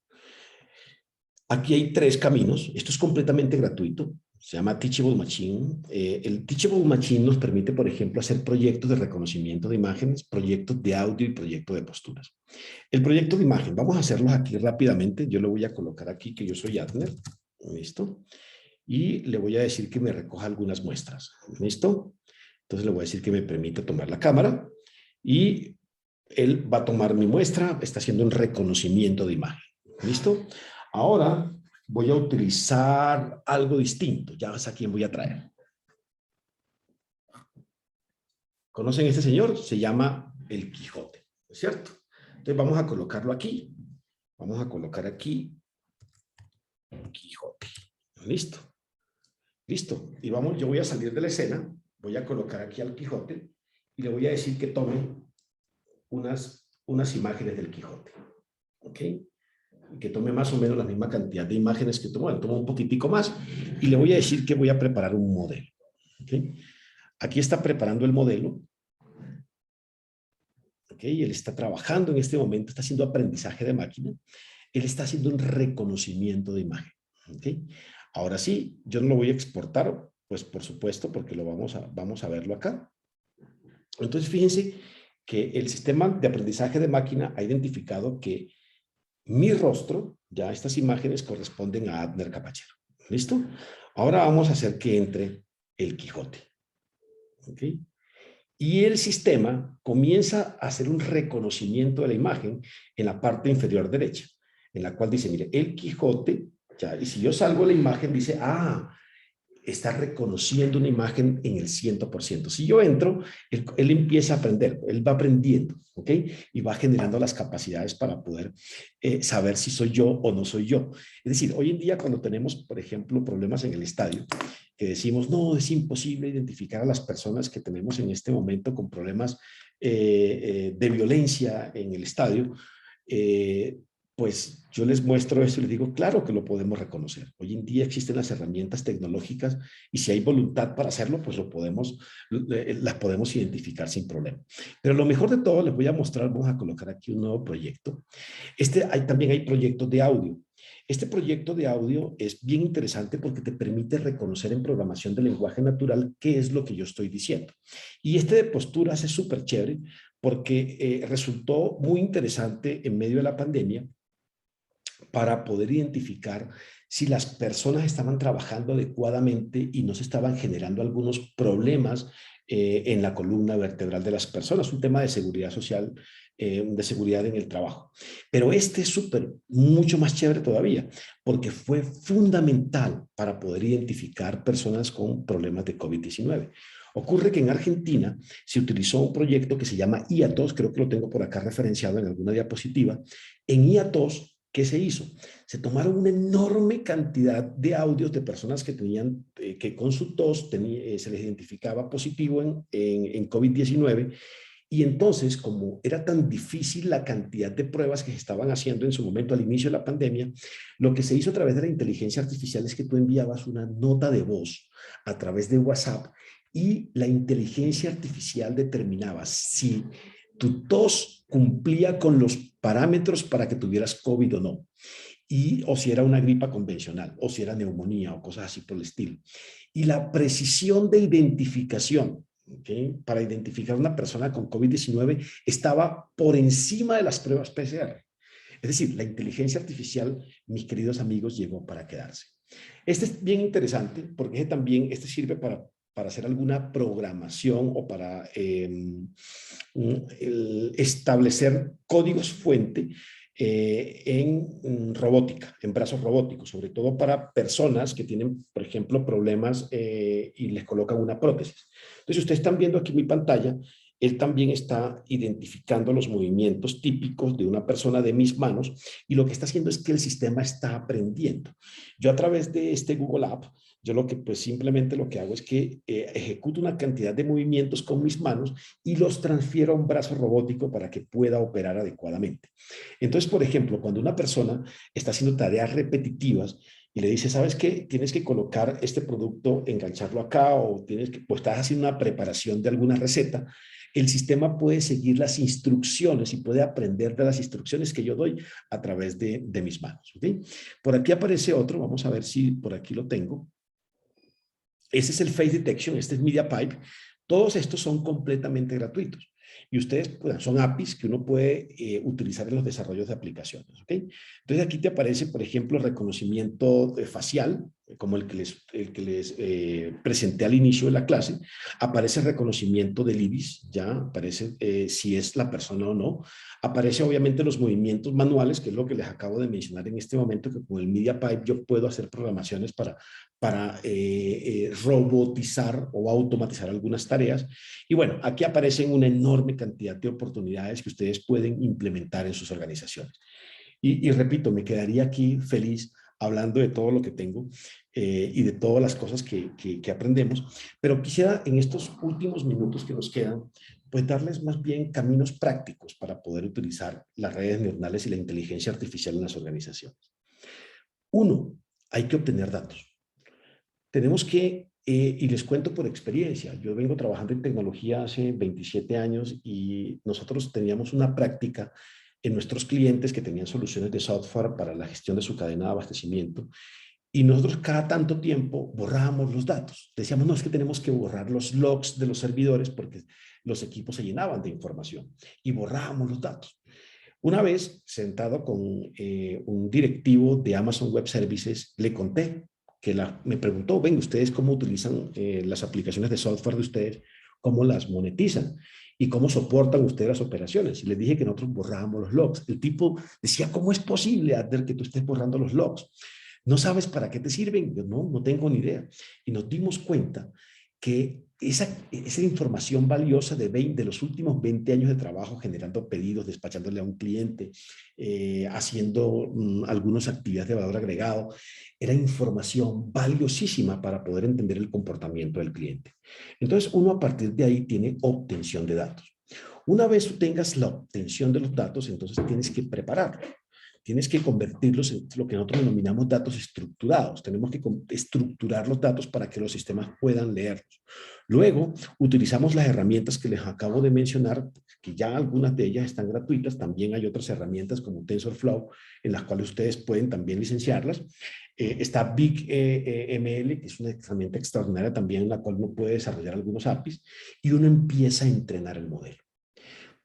Speaker 3: Aquí hay 3 caminos. Esto es completamente gratuito. Se llama Teachable Machine. El Teachable Machine nos permite, por ejemplo, hacer proyectos de reconocimiento de imágenes, proyectos de audio y proyectos de posturas. El proyecto de imagen, vamos a hacerlos aquí rápidamente. Yo le voy a colocar aquí que yo soy Adner. ¿Listo? Y le voy a decir que me recoja algunas muestras. ¿Listo? Entonces le voy a decir que me permite tomar la cámara y él va a tomar mi muestra. Está haciendo un reconocimiento de imagen. ¿Listo? Ahora voy a utilizar algo distinto. Ya ves a quién voy a traer. ¿Conocen a este señor? Se llama el Quijote, ¿no es cierto? Entonces vamos a colocarlo aquí. Vamos a colocar aquí Quijote. ¿Listo? Listo. Y vamos, yo voy a salir de la escena. Voy a colocar aquí al Quijote y le voy a decir que tome unas imágenes del Quijote. ¿Ok? Que tome más o menos la misma cantidad de imágenes que tomó. Bueno, tomo un poquitico más y le voy a decir que voy a preparar un modelo. ¿Okay? Aquí está preparando el modelo. ¿Okay? Él está trabajando en este momento, está haciendo aprendizaje de máquina. Él está haciendo un reconocimiento de imagen. ¿Okay? Ahora sí, yo no lo voy a exportar, pues por supuesto, porque lo vamos a verlo acá. Entonces, fíjense que el sistema de aprendizaje de máquina ha identificado que mi rostro, ya estas imágenes corresponden a Adner Capachero. ¿Listo? Ahora vamos a hacer que entre el Quijote. ¿Ok? Y el sistema comienza a hacer un reconocimiento de la imagen en la parte inferior derecha, en la cual dice, mire, el Quijote, ya, y si yo salgo de la imagen, dice, está reconociendo una imagen en el 100%. Si yo entro, él empieza a aprender, él va aprendiendo, ¿ok? Y va generando las capacidades para poder saber si soy yo o no soy yo. Es decir, hoy en día cuando tenemos, por ejemplo, problemas en el estadio, que decimos, no, es imposible identificar a las personas que tenemos en este momento con problemas de violencia en el estadio, pues yo les muestro esto y les digo, claro que lo podemos reconocer. Hoy en día existen las herramientas tecnológicas y si hay voluntad para hacerlo, pues las podemos identificar sin problema. Pero lo mejor de todo, les voy a mostrar, vamos a colocar aquí un nuevo proyecto. También hay proyectos de audio. Este proyecto de audio es bien interesante porque te permite reconocer en programación de lenguaje natural qué es lo que yo estoy diciendo. Y este de posturas es súper chévere porque resultó muy interesante en medio de la pandemia para poder identificar si las personas estaban trabajando adecuadamente y no se estaban generando algunos problemas en la columna vertebral de las personas, un tema de seguridad social, de seguridad en el trabajo. Pero este es mucho más chévere todavía, porque fue fundamental para poder identificar personas con problemas de COVID-19. Ocurre que en Argentina se utilizó un proyecto que se llama IATOS, creo que lo tengo por acá referenciado en alguna diapositiva. En IATOS, ¿qué se hizo? Se tomaron una enorme cantidad de audios de personas que tenían, que con su tos se les identificaba positivo en COVID-19. Y entonces, como era tan difícil la cantidad de pruebas que se estaban haciendo en su momento al inicio de la pandemia, lo que se hizo a través de la inteligencia artificial es que tú enviabas una nota de voz a través de WhatsApp y la inteligencia artificial determinaba si tu tos cumplía con los parámetros para que tuvieras COVID o no, o si era una gripa convencional, o si era neumonía o cosas así por el estilo. Y la precisión de identificación, ¿okay?, para identificar a una persona con COVID-19 estaba por encima de las pruebas PCR. Es decir, la inteligencia artificial, mis queridos amigos, llegó para quedarse. Este es bien interesante porque también sirve para hacer alguna programación o para establecer códigos fuente en robótica, en brazos robóticos, sobre todo para personas que tienen, por ejemplo, problemas y les colocan una prótesis. Entonces, ustedes están viendo aquí en mi pantalla, él también está identificando los movimientos típicos de una persona de mis manos y lo que está haciendo es que el sistema está aprendiendo. Yo a través de este Google App, yo simplemente lo que hago es que ejecuto una cantidad de movimientos con mis manos y los transfiero a un brazo robótico para que pueda operar adecuadamente. Entonces, por ejemplo, cuando una persona está haciendo tareas repetitivas y le dice, ¿sabes qué? Tienes que colocar este producto, engancharlo acá, o estás haciendo una preparación de alguna receta, el sistema puede seguir las instrucciones y puede aprender de las instrucciones que yo doy a través de mis manos. ¿Okay? Por aquí aparece otro, vamos a ver si por aquí lo tengo. Este es el Face Detection, este es MediaPipe. Todos estos son completamente gratuitos. Y ustedes, pues, son APIs que uno puede utilizar en los desarrollos de aplicaciones. ¿Okay? Entonces aquí te aparece, por ejemplo, reconocimiento facial, como el que les presenté al inicio de la clase. Aparece reconocimiento del iris, ya aparece si es la persona o no. Aparece obviamente los movimientos manuales, que es lo que les acabo de mencionar en este momento, que con el MediaPipe yo puedo hacer programaciones para robotizar o automatizar algunas tareas. Y bueno, aquí aparecen una enorme cantidad de oportunidades que ustedes pueden implementar en sus organizaciones. Y repito, me quedaría aquí feliz hablando de todo lo que tengo y de todas las cosas que aprendemos, pero quisiera en estos últimos minutos que nos quedan, pues darles más bien caminos prácticos para poder utilizar las redes neuronales y la inteligencia artificial en las organizaciones. Uno, hay que obtener datos. Tenemos que, y les cuento por experiencia, yo vengo trabajando en tecnología hace 27 años y nosotros teníamos una práctica en nuestros clientes que tenían soluciones de software para la gestión de su cadena de abastecimiento. Y nosotros cada tanto tiempo borrábamos los datos. Decíamos, no, es que tenemos que borrar los logs de los servidores porque los equipos se llenaban de información y borrábamos los datos. Una vez, sentado con un directivo de Amazon Web Services, le conté que me preguntó, venga, ¿ustedes cómo utilizan las aplicaciones de software de ustedes? ¿Cómo las monetizan? ¿Y cómo soportan ustedes las operaciones? Y les dije que nosotros borrábamos los logs. El tipo decía, ¿cómo es posible, Adler, que tú estés borrando los logs? ¿No sabes para qué te sirven? Yo no tengo ni idea. Y nos dimos cuenta que esa información valiosa de los últimos 20 años de trabajo, generando pedidos, despachándole a un cliente, haciendo algunas actividades de valor agregado, era información valiosísima para poder entender el comportamiento del cliente. Entonces, uno a partir de ahí tiene obtención de datos. Una vez tú tengas la obtención de los datos, entonces tienes que prepararlos. Tienes que convertirlos en lo que nosotros denominamos datos estructurados. Tenemos que estructurar los datos para que los sistemas puedan leerlos. Luego, utilizamos las herramientas que les acabo de mencionar, que ya algunas de ellas están gratuitas. También hay otras herramientas como TensorFlow, en las cuales ustedes pueden también licenciarlas. Está BigML, que es una herramienta extraordinaria también en la cual uno puede desarrollar algunos APIs y uno empieza a entrenar el modelo.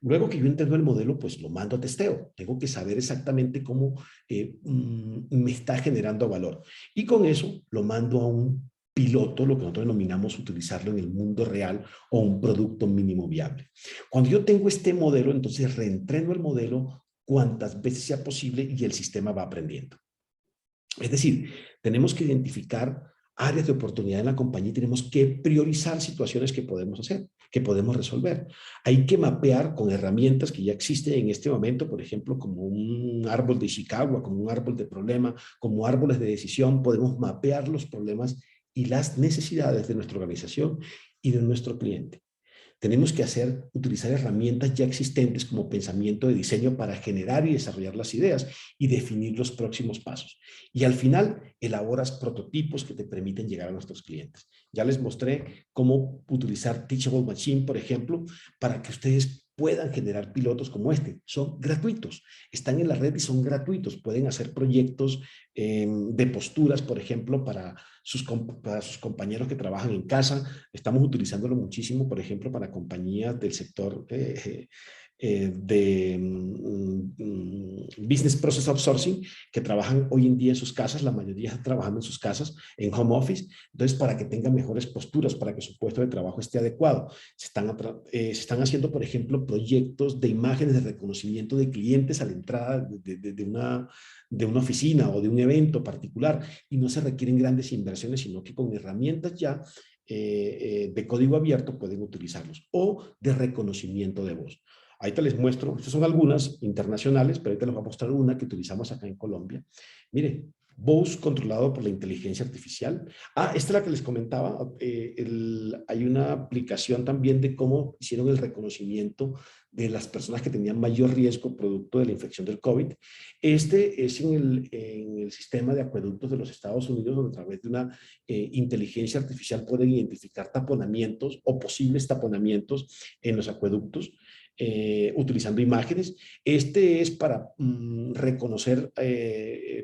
Speaker 3: Luego que yo entiendo el modelo, pues lo mando a testeo. Tengo que saber exactamente cómo me está generando valor. Y con eso lo mando a un piloto, lo que nosotros denominamos utilizarlo en el mundo real o un producto mínimo viable. Cuando yo tengo este modelo, entonces reentreno el modelo cuantas veces sea posible y el sistema va aprendiendo. Es decir, tenemos que identificar áreas de oportunidad en la compañía y tenemos que priorizar situaciones que podemos hacer, que podemos resolver. Hay que mapear con herramientas que ya existen en este momento, por ejemplo, como un árbol de Ishikawa, como un árbol de problema, como árboles de decisión. Podemos mapear los problemas y las necesidades de nuestra organización y de nuestro cliente. Tenemos que utilizar herramientas ya existentes como pensamiento de diseño para generar y desarrollar las ideas y definir los próximos pasos. Y al final, elaboras prototipos que te permiten llegar a nuestros clientes. Ya les mostré cómo utilizar Teachable Machine, por ejemplo, para que ustedes puedan generar pilotos como este. Son gratuitos, están en la red y son gratuitos. Pueden hacer proyectos de posturas, por ejemplo, para sus compañeros que trabajan en casa. Estamos utilizándolo muchísimo, por ejemplo, para compañías del sector Business Process Outsourcing, que trabajan hoy en día en sus casas, la mayoría está trabajando en sus casas, en home office, entonces para que tengan mejores posturas, para que su puesto de trabajo esté adecuado. Se están haciendo, por ejemplo, proyectos de imágenes de reconocimiento de clientes a la entrada de una oficina o de un evento particular, y no se requieren grandes inversiones, sino que con herramientas ya de código abierto pueden utilizarlos, o de reconocimiento de voz. Ahorita les muestro, estas son algunas internacionales, pero ahorita les voy a mostrar una que utilizamos acá en Colombia. Mire, voz controlado por la inteligencia artificial. Esta es la que les comentaba. Hay una aplicación también de cómo hicieron el reconocimiento de las personas que tenían mayor riesgo producto de la infección del COVID. Este es en el sistema de acueductos de los Estados Unidos, donde a través de una inteligencia artificial pueden identificar taponamientos o posibles taponamientos en los acueductos, utilizando imágenes. Este es para reconocer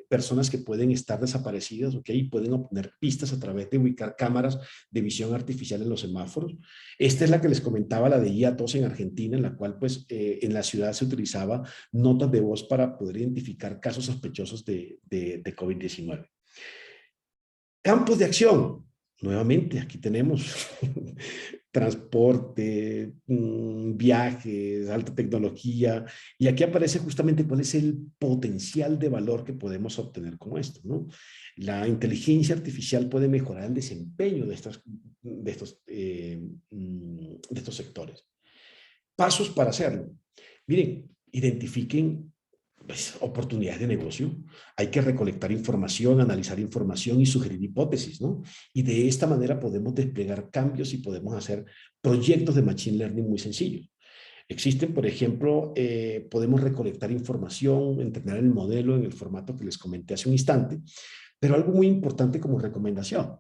Speaker 3: personas que pueden estar desaparecidas, ¿ok? Y pueden obtener pistas a través de ubicar cámaras de visión artificial en los semáforos. Esta es la que les comentaba, la de IA-TOS en Argentina, en la cual pues en la ciudad se utilizaba notas de voz para poder identificar casos sospechosos de COVID-19. Campos de acción. Nuevamente, aquí tenemos transporte, viajes, alta tecnología, y aquí aparece justamente cuál es el potencial de valor que podemos obtener con esto, ¿no? La inteligencia artificial puede mejorar el desempeño de estos sectores. Pasos para hacerlo. Miren, identifiquen pues, oportunidades de negocio. Hay que recolectar información, analizar información y sugerir hipótesis, ¿no? Y de esta manera podemos desplegar cambios y podemos hacer proyectos de Machine Learning muy sencillos. Existen, por ejemplo, podemos recolectar información, entrenar el modelo en el formato que les comenté hace un instante, pero algo muy importante como recomendación,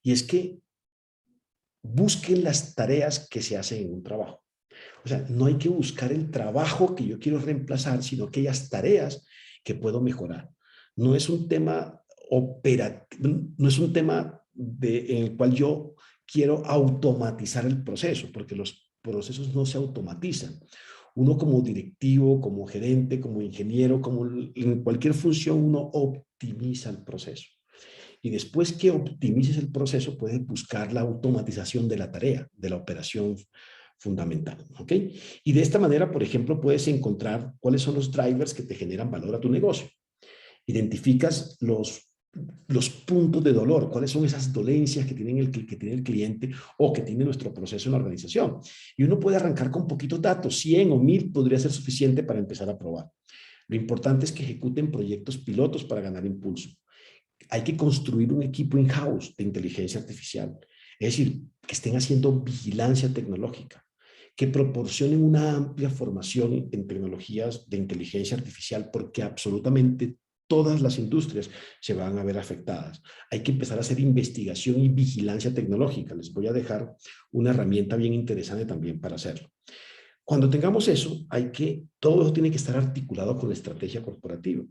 Speaker 3: y es que busquen las tareas que se hacen en un trabajo. O sea, no hay que buscar el trabajo que yo quiero reemplazar, sino aquellas tareas que puedo mejorar. No es un tema operativo, no es un tema en el cual yo quiero automatizar el proceso, porque los procesos no se automatizan. Uno como directivo, como gerente, como ingeniero, como en cualquier función, uno optimiza el proceso. Y después que optimices el proceso, puedes buscar la automatización de la tarea, de la operación fundamental, ¿ok? Y de esta manera, por ejemplo, puedes encontrar cuáles son los drivers que te generan valor a tu negocio. Identificas los puntos de dolor, cuáles son esas dolencias que tiene el cliente o que tiene nuestro proceso en la organización. Y uno puede arrancar con poquitos datos, 100 o 1000 podría ser suficiente para empezar a probar. Lo importante es que ejecuten proyectos pilotos para ganar impulso. Hay que construir un equipo in-house de inteligencia artificial, es decir, que estén haciendo vigilancia tecnológica, que proporcionen una amplia formación en tecnologías de inteligencia artificial, porque absolutamente todas las industrias se van a ver afectadas. Hay que empezar a hacer investigación y vigilancia tecnológica. Les voy a dejar una herramienta bien interesante también para hacerlo. Cuando tengamos eso, todo eso tiene que estar articulado con la estrategia corporativa.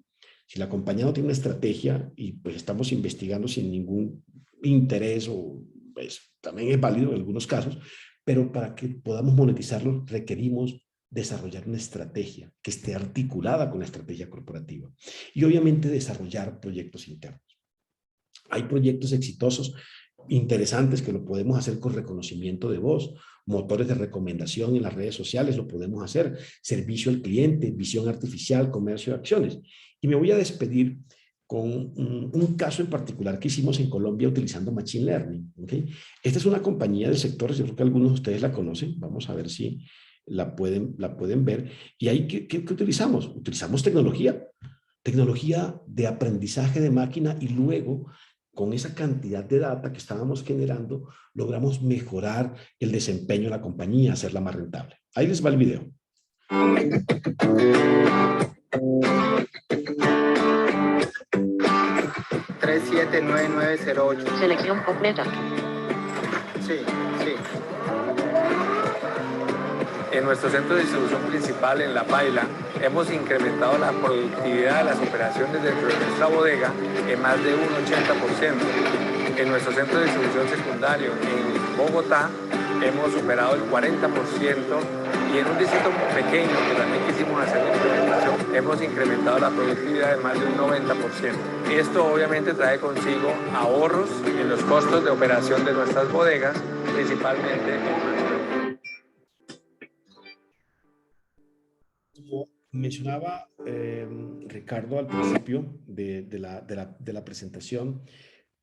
Speaker 3: Si la compañía no tiene una estrategia y pues estamos investigando sin ningún interés, o pues también es válido en algunos casos, pero para que podamos monetizarlo requerimos desarrollar una estrategia que esté articulada con la estrategia corporativa y obviamente desarrollar proyectos internos. Hay proyectos exitosos, interesantes, que lo podemos hacer con reconocimiento de voz, motores de recomendación en las redes sociales, lo podemos hacer, servicio al cliente, visión artificial, comercio de acciones. Y me voy a despedir con un caso en particular que hicimos en Colombia utilizando Machine Learning, ¿okay? Esta es una compañía del sector, yo creo que algunos de ustedes la conocen, vamos a ver si la pueden ver. Y ahí, ¿qué utilizamos? Utilizamos tecnología de aprendizaje de máquina, y luego con esa cantidad de data que estábamos generando, logramos mejorar el desempeño de la compañía, hacerla más rentable. Ahí les va el video.
Speaker 9: 379908.
Speaker 4: Selección completa.
Speaker 9: Sí. En nuestro centro de distribución principal, en La Paila, hemos incrementado la productividad de las operaciones dentro de nuestra bodega en más de un 80%. En nuestro centro de distribución secundario, en Bogotá, hemos superado el 40%, y en un distrito pequeño que también quisimos hacer la implementación, hemos incrementado la productividad de más de un 90%. Esto obviamente trae consigo ahorros en los costos de operación de nuestras bodegas, principalmente en...
Speaker 3: Como mencionaba Ricardo al principio de la presentación,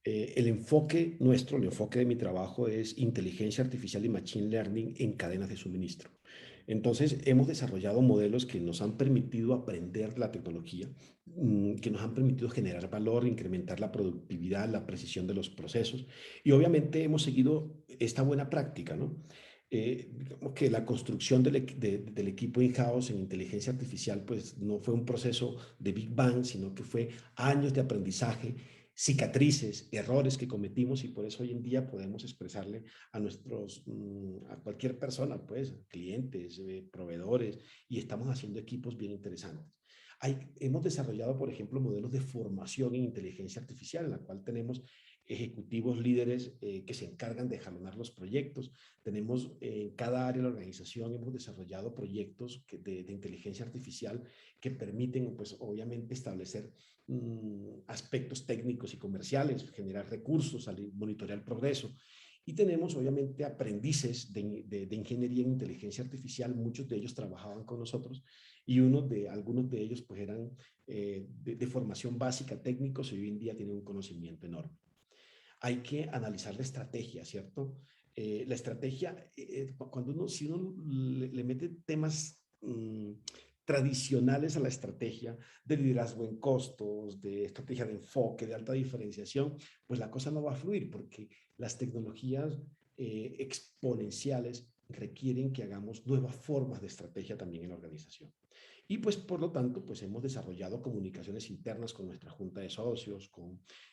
Speaker 3: el enfoque nuestro, el enfoque de mi trabajo es inteligencia artificial y machine learning en cadenas de suministro. Entonces, hemos desarrollado modelos que nos han permitido aprender la tecnología, que nos han permitido generar valor, incrementar la productividad, la precisión de los procesos, y obviamente hemos seguido esta buena práctica, ¿no? Digamos que la construcción del equipo in-house en inteligencia artificial pues no fue un proceso de Big Bang, sino que fue años de aprendizaje, cicatrices, errores que cometimos, y por eso hoy en día podemos expresarle a a cualquier persona, pues, clientes, proveedores, y estamos haciendo equipos bien interesantes. Hemos desarrollado, por ejemplo, modelos de formación en inteligencia artificial, en la cual tenemos ejecutivos líderes que se encargan de jalonar los proyectos. Tenemos en cada área de la organización, hemos desarrollado proyectos de inteligencia artificial que permiten, pues, obviamente establecer aspectos técnicos y comerciales, generar recursos, monitorear el progreso. Y tenemos, obviamente, aprendices de ingeniería en inteligencia artificial. Muchos de ellos trabajaban con nosotros y algunos de ellos pues eran de formación básica, técnicos, y hoy en día tienen un conocimiento enorme. Hay que analizar la estrategia, ¿cierto? La estrategia, si uno le mete temas tradicionales a la estrategia, de liderazgo en costos, de estrategia de enfoque, de alta diferenciación, pues la cosa no va a fluir, porque las tecnologías exponenciales requieren que hagamos nuevas formas de estrategia también en la organización. Y pues por lo tanto, pues hemos desarrollado comunicaciones internas con nuestra junta de socios,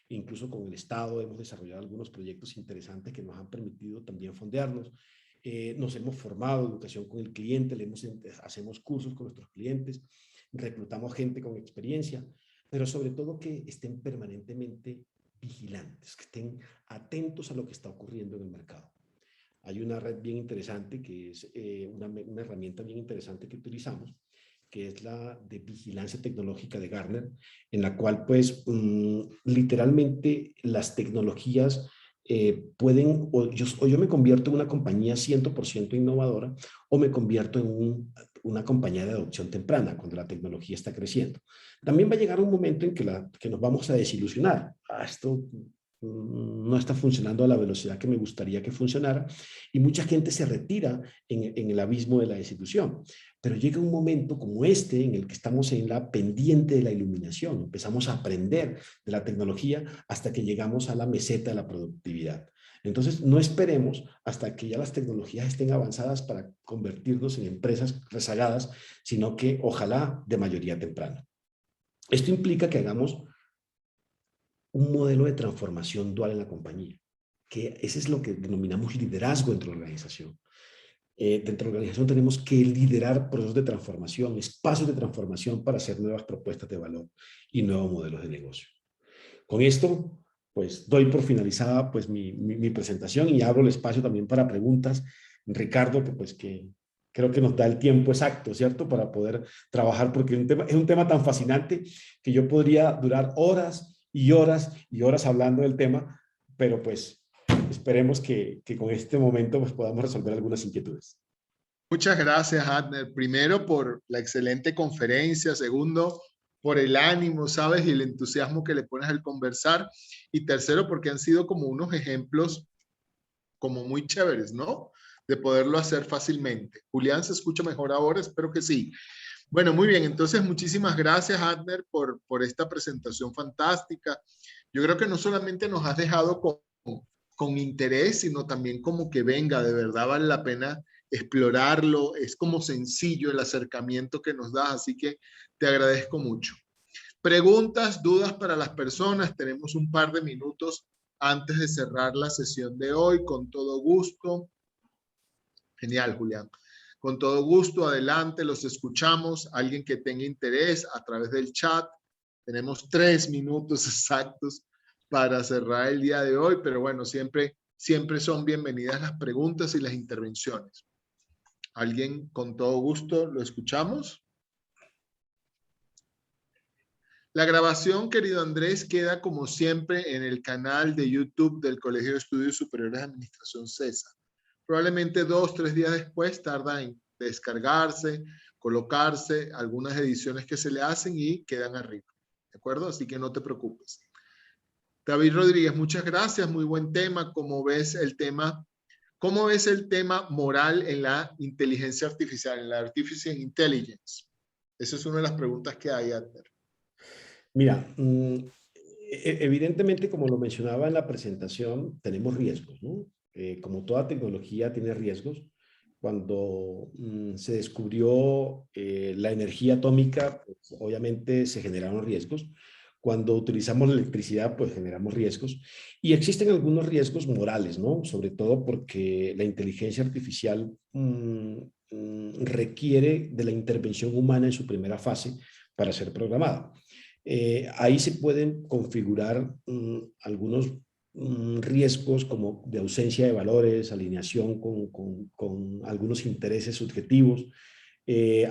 Speaker 3: incluso con el Estado. Hemos desarrollado algunos proyectos interesantes que nos han permitido también fondearnos. Nos hemos formado, educación con el cliente, hacemos cursos con nuestros clientes, reclutamos gente con experiencia, pero sobre todo que estén permanentemente vigilantes, que estén atentos a lo que está ocurriendo en el mercado. Hay una red bien interesante que es una herramienta bien interesante que utilizamos, que es la de vigilancia tecnológica de Gartner, en la cual pues literalmente las tecnologías pueden, o yo me convierto en una compañía 100% innovadora, o me convierto en una compañía de adopción temprana cuando la tecnología está creciendo. También va a llegar un momento en que nos vamos a desilusionar. Esto no está funcionando a la velocidad que me gustaría que funcionara, y mucha gente se retira en el abismo de la desilusión. Pero llega un momento como este en el que estamos en la pendiente de la iluminación, empezamos a aprender de la tecnología hasta que llegamos a la meseta de la productividad. Entonces, no esperemos hasta que ya las tecnologías estén avanzadas para convertirnos en empresas rezagadas, sino que ojalá de mayoría temprana. Esto implica que hagamos un modelo de transformación dual en la compañía, que ese es lo que denominamos liderazgo dentro de la organización. Dentro de la organización tenemos que liderar procesos de transformación, espacios de transformación para hacer nuevas propuestas de valor y nuevos modelos de negocio. Con esto, pues doy por finalizada pues mi presentación y abro el espacio también para preguntas. Ricardo, que creo que nos da el tiempo exacto, ¿cierto? Para poder trabajar, porque es un tema tan fascinante que yo podría durar horas y horas y horas hablando del tema, pero pues esperemos que con este momento pues podamos resolver algunas inquietudes.
Speaker 2: Muchas gracias, Adner. Primero, por la excelente conferencia. Segundo, por el ánimo, ¿sabes? Y el entusiasmo que le pones al conversar. Y tercero, porque han sido como unos ejemplos como muy chéveres, ¿no? De poderlo hacer fácilmente. Julián, ¿se escucha mejor ahora? Espero que sí. Bueno, muy bien. Entonces, muchísimas gracias, Adner, por esta presentación fantástica. Yo creo que no solamente nos has dejado con interés, sino también como que venga, de verdad vale la pena explorarlo. Es como sencillo el acercamiento que nos das, así que te agradezco mucho. Preguntas, dudas para las personas. Tenemos un par de minutos antes de cerrar la sesión de hoy. Con todo gusto. Genial, Julián. Con todo gusto, adelante, los escuchamos. Alguien que tenga interés a través del chat. Tenemos 3 minutos exactos para cerrar el día de hoy, pero bueno, siempre son bienvenidas las preguntas y las intervenciones. ¿Alguien con todo gusto lo escuchamos? La grabación, querido Andrés, queda como siempre en el canal de YouTube del Colegio de Estudios Superiores de Administración CESA. Probablemente 2 o 3 días después tarda en descargarse, colocarse, algunas ediciones que se le hacen y quedan arriba. ¿De acuerdo? Así que no te preocupes. David Rodríguez, muchas gracias. Muy buen tema. ¿Cómo ves el tema moral en la inteligencia artificial, en la artificial intelligence? Esa es una de las preguntas que hay, Adner.
Speaker 3: Mira, evidentemente, como lo mencionaba en la presentación, tenemos riesgos, ¿no? Como toda tecnología tiene riesgos. Cuando se descubrió la energía atómica, pues, obviamente se generaron riesgos. Cuando utilizamos la electricidad, pues generamos riesgos. Y existen algunos riesgos morales, ¿no? Sobre todo porque la inteligencia artificial requiere de la intervención humana en su primera fase para ser programada. Ahí se pueden configurar algunos riesgos como de ausencia de valores, alineación con algunos intereses subjetivos.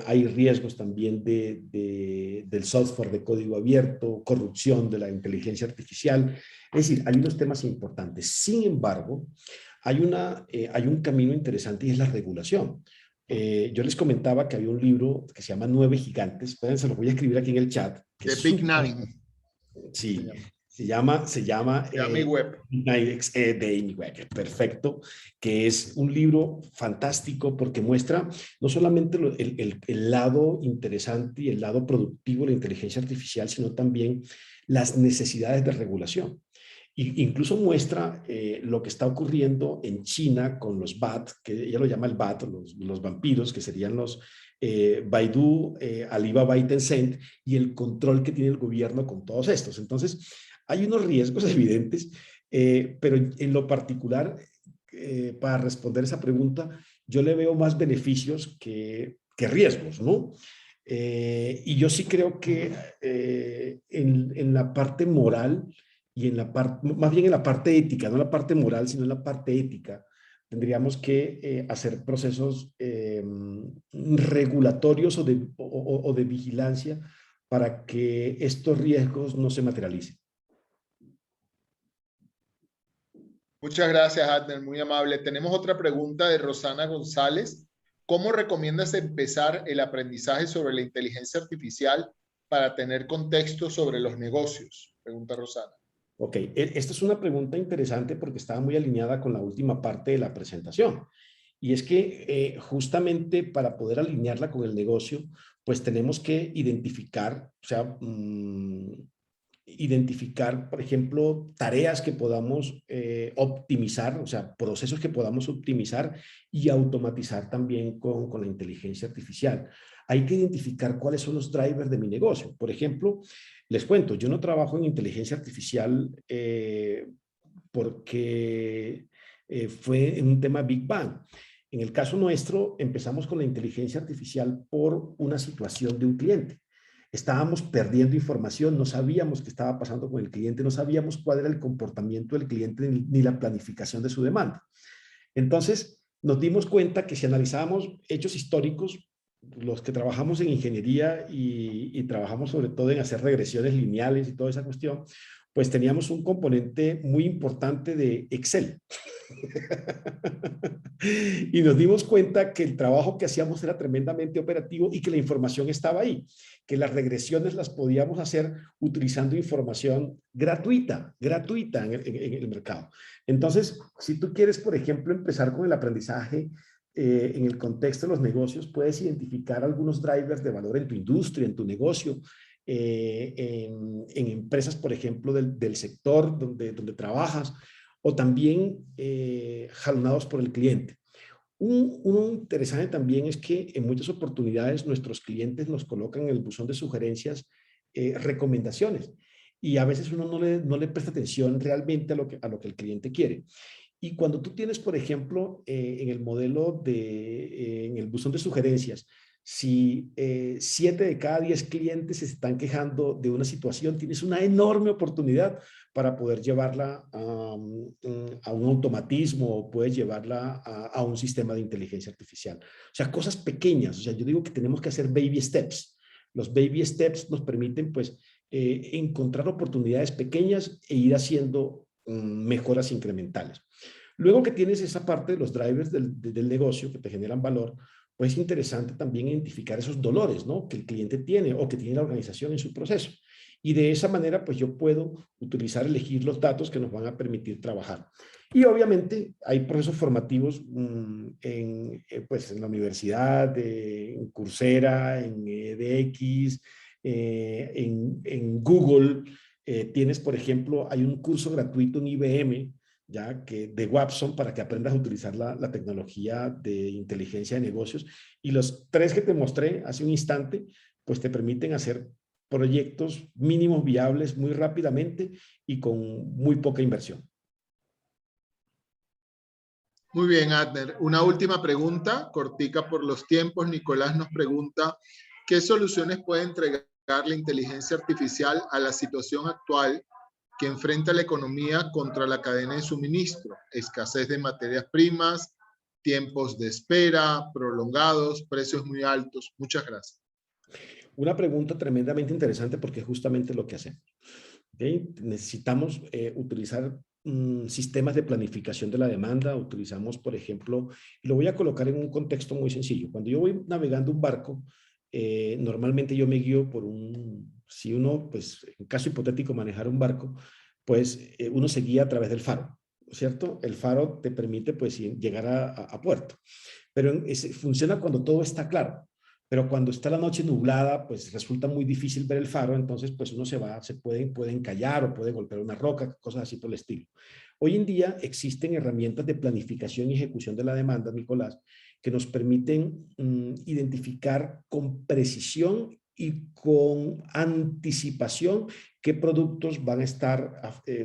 Speaker 3: Hay riesgos también del software de código abierto, corrupción de la inteligencia artificial. Es decir, hay unos temas importantes. Sin embargo, hay un camino interesante y es la regulación. Yo les comentaba que había un libro que se llama 9 gigantes. Se lo voy a escribir aquí en el chat.
Speaker 2: The Big Nine.
Speaker 3: Sí, se llama
Speaker 2: Amy Webb.
Speaker 3: de Amy Webb, perfecto, que es un libro fantástico porque muestra no solamente el lado interesante y el lado productivo de la inteligencia artificial, sino también las necesidades de regulación. Incluso muestra lo que está ocurriendo en China con los BAT, que ella lo llama el BAT, los vampiros, que serían los Baidu, Alibaba y Tencent, y el control que tiene el gobierno con todos estos. Entonces, hay unos riesgos evidentes, pero en lo particular, para responder esa pregunta, yo le veo más beneficios que riesgos, ¿no? Y yo sí creo que en la parte moral y en la parte, más bien en la parte ética, no en la parte moral, sino en la parte ética, tendríamos que hacer procesos regulatorios o de vigilancia para que estos riesgos no se materialicen.
Speaker 2: Muchas gracias, Adner, muy amable. Tenemos otra pregunta de Rosana González. ¿Cómo recomiendas empezar el aprendizaje sobre la inteligencia artificial para tener contexto sobre los negocios? Pregunta Rosana.
Speaker 3: Ok, esta es una pregunta interesante porque estaba muy alineada con la última parte de la presentación. Y es que justamente para poder alinearla con el negocio, pues tenemos que identificar, o sea, identificar, por ejemplo, tareas que podamos optimizar, o sea, procesos que podamos optimizar y automatizar también con la inteligencia artificial. Hay que identificar cuáles son los drivers de mi negocio. Por ejemplo, les cuento, yo no trabajo en inteligencia artificial porque fue en un tema Big Bang. En el caso nuestro, empezamos con la inteligencia artificial por una situación de un cliente. Estábamos perdiendo información, no sabíamos qué estaba pasando con el cliente, no sabíamos cuál era el comportamiento del cliente ni la planificación de su demanda. Entonces, nos dimos cuenta que si analizábamos hechos históricos, los que trabajamos en ingeniería y trabajamos sobre todo en hacer regresiones lineales y toda esa cuestión, pues teníamos un componente muy importante de Excel. Y nos dimos cuenta que el trabajo que hacíamos era tremendamente operativo y que la información estaba ahí, que las regresiones las podíamos hacer utilizando información gratuita en el mercado. Entonces, si tú quieres, por ejemplo, empezar con el aprendizaje en el contexto de los negocios, puedes identificar algunos drivers de valor en tu industria, en tu negocio, en empresas, por ejemplo, del sector donde trabajas, o también jalonados por el cliente. Uno interesante también es que en muchas oportunidades nuestros clientes nos colocan en el buzón de sugerencias recomendaciones, y a veces uno no le presta atención realmente a lo que el cliente quiere. Y cuando tú tienes, por ejemplo, en el modelo en el buzón de sugerencias, si 7 de cada 10 clientes se están quejando de una situación, tienes una enorme oportunidad para poder llevarla a un automatismo, o puedes llevarla a un sistema de inteligencia artificial. O sea, cosas pequeñas. O sea, yo digo que tenemos que hacer baby steps. Los baby steps nos permiten, pues, encontrar oportunidades pequeñas e ir haciendo mejoras incrementales. Luego que tienes esa parte de los drivers del negocio que te generan valor, pues es interesante también identificar esos dolores, ¿no?, que el cliente tiene o que tiene la organización en su proceso. Y de esa manera, pues yo puedo elegir los datos que nos van a permitir trabajar. Y obviamente hay procesos formativos pues en la universidad, en Coursera, en edX, en Google. Tienes, por ejemplo, hay un curso gratuito en IBM, ya que de Watson, para que aprendas a utilizar la tecnología de inteligencia de negocios. Y los 3 que te mostré hace un instante, pues te permiten hacer proyectos mínimos viables muy rápidamente y con muy poca inversión.
Speaker 2: Muy bien, Adner. Una última pregunta, cortica por los tiempos. Nicolás nos pregunta, ¿qué soluciones puede entregar la inteligencia artificial a la situación actual que enfrenta la economía contra la cadena de suministro? Escasez de materias primas, tiempos de espera prolongados, precios muy altos. Muchas gracias.
Speaker 3: Una pregunta tremendamente interesante, porque es justamente lo que hacemos. ¿Okay? Necesitamos utilizar sistemas de planificación de la demanda. Utilizamos, por ejemplo, y lo voy a colocar en un contexto muy sencillo. Cuando yo voy navegando un barco, normalmente yo me guío por si uno, pues en caso hipotético, manejar un barco, pues uno se guía a través del faro, ¿cierto? El faro te permite, pues, llegar a puerto. Pero funciona cuando todo está claro. Pero cuando está la noche nublada, pues resulta muy difícil ver el faro, entonces pues uno se puede encallar o puede golpear una roca, cosas así por el estilo. Hoy en día existen herramientas de planificación y ejecución de la demanda, Nicolás, que nos permiten identificar con precisión y con anticipación qué productos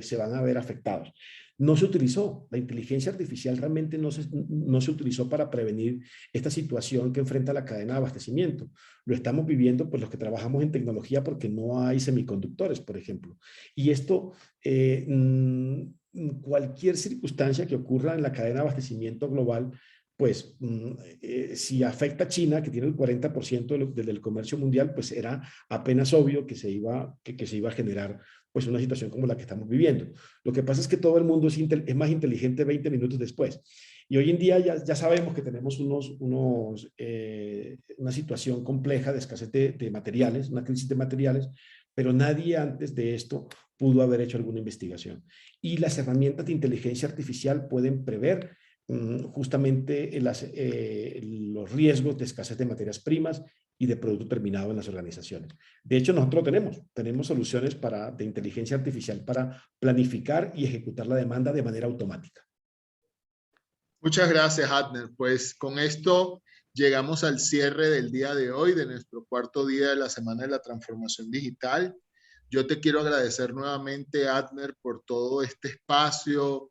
Speaker 3: se van a ver afectados. No se utilizó, la inteligencia artificial realmente no se utilizó para prevenir esta situación que enfrenta la cadena de abastecimiento. Lo estamos viviendo pues los que trabajamos en tecnología, porque no hay semiconductores, por ejemplo. Y esto, cualquier circunstancia que ocurra en la cadena de abastecimiento global, pues si afecta a China, que tiene el 40% del comercio mundial, pues era apenas obvio que se iba a generar pues una situación como la que estamos viviendo. Lo que pasa es que todo el mundo es más inteligente 20 minutos después. Y hoy en día ya sabemos que tenemos una situación compleja de escasez de materiales, una crisis de materiales, pero nadie antes de esto pudo haber hecho alguna investigación. Y las herramientas de inteligencia artificial pueden prever justamente los riesgos de escasez de materias primas y de producto terminado en las organizaciones. De hecho, nosotros tenemos soluciones de inteligencia artificial para planificar y ejecutar la demanda de manera automática.
Speaker 2: Muchas gracias, Adner. Pues con esto llegamos al cierre del día de hoy, de nuestro cuarto día de la Semana de la Transformación Digital. Yo te quiero agradecer nuevamente, Adner, por todo este espacio,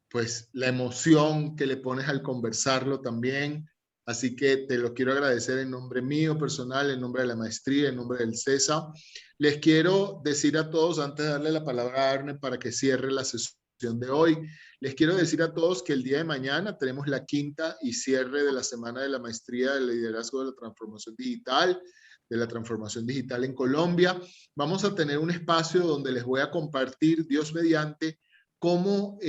Speaker 2: pues la emoción que le pones al conversarlo también. Así que te lo quiero agradecer en nombre mío personal, en nombre de la maestría, en nombre del CESA. Les quiero decir a todos, antes de darle la palabra a Arne para que cierre la sesión de hoy, les quiero decir a todos que el día de mañana tenemos la quinta y cierre de la Semana de la Maestría del Liderazgo de la Transformación Digital, en Colombia. Vamos a tener un espacio donde les voy a compartir, Dios mediante, cómo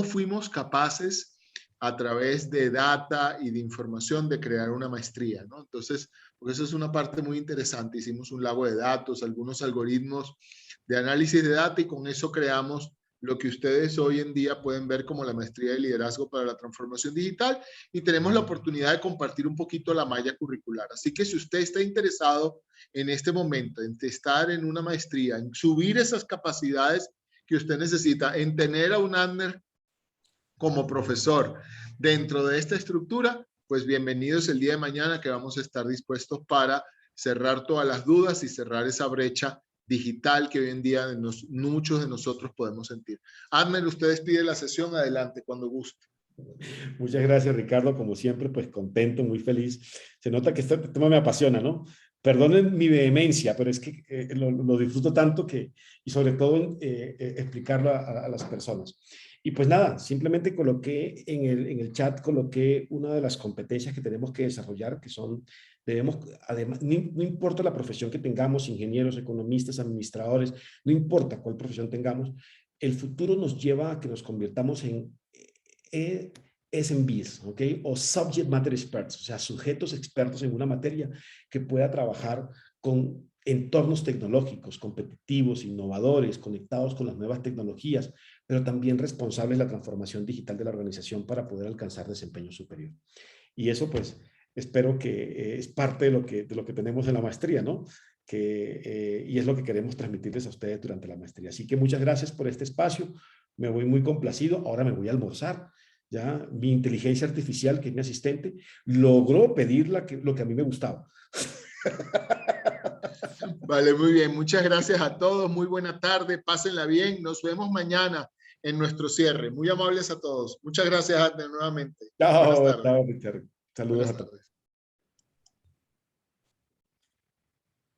Speaker 2: fuimos capaces a través de data y de información de crear una maestría, ¿no? Entonces, porque eso es una parte muy interesante. Hicimos un lago de datos, algunos algoritmos de análisis de data, y con eso creamos lo que ustedes hoy en día pueden ver como la maestría de liderazgo para la transformación digital, y tenemos la oportunidad de compartir un poquito la malla curricular. Así que si usted está interesado en este momento en estar en una maestría, en subir esas capacidades que usted necesita, en tener a un Adner como profesor dentro de esta estructura, pues bienvenidos el día de mañana, que vamos a estar dispuestos para cerrar todas las dudas y cerrar esa brecha digital que hoy en día muchos de nosotros podemos sentir. Adner, usted despide la sesión, adelante, cuando guste.
Speaker 3: Muchas gracias, Ricardo. Como siempre, pues contento, muy feliz. Se nota que este tema me apasiona, ¿no? Perdonen mi vehemencia, pero es que lo disfruto tanto que, y sobre todo explicarlo a las personas. Y pues nada, simplemente coloqué en el chat, coloqué una de las competencias que tenemos que desarrollar, que son, además, no importa la profesión que tengamos, ingenieros, economistas, administradores, no importa cuál profesión tengamos, el futuro nos lleva a que nos convirtamos en SMBs, ¿ok? O Subject Matter Experts, o sea, sujetos expertos en una materia que pueda trabajar con entornos tecnológicos, competitivos, innovadores, conectados con las nuevas tecnologías, pero también responsables de la transformación digital de la organización para poder alcanzar desempeño superior. Y eso, pues, espero que es parte de lo que tenemos en la maestría, ¿no? Y es lo que queremos transmitirles a ustedes durante la maestría. Así que muchas gracias por este espacio. Me voy muy complacido. Ahora me voy a almorzar. Ya mi inteligencia artificial, que es mi asistente, logró pedir lo que a mí me gustaba.
Speaker 2: Vale, muy bien. Muchas gracias a todos. Muy buena tarde. Pásenla bien. Nos vemos mañana en nuestro cierre. Muy amables a todos. Muchas gracias, Adner, nuevamente.
Speaker 3: Chao,
Speaker 2: Buenas tardes.
Speaker 3: chao, Richard. Saludos
Speaker 2: Buenas
Speaker 3: a todos.
Speaker 2: tardes.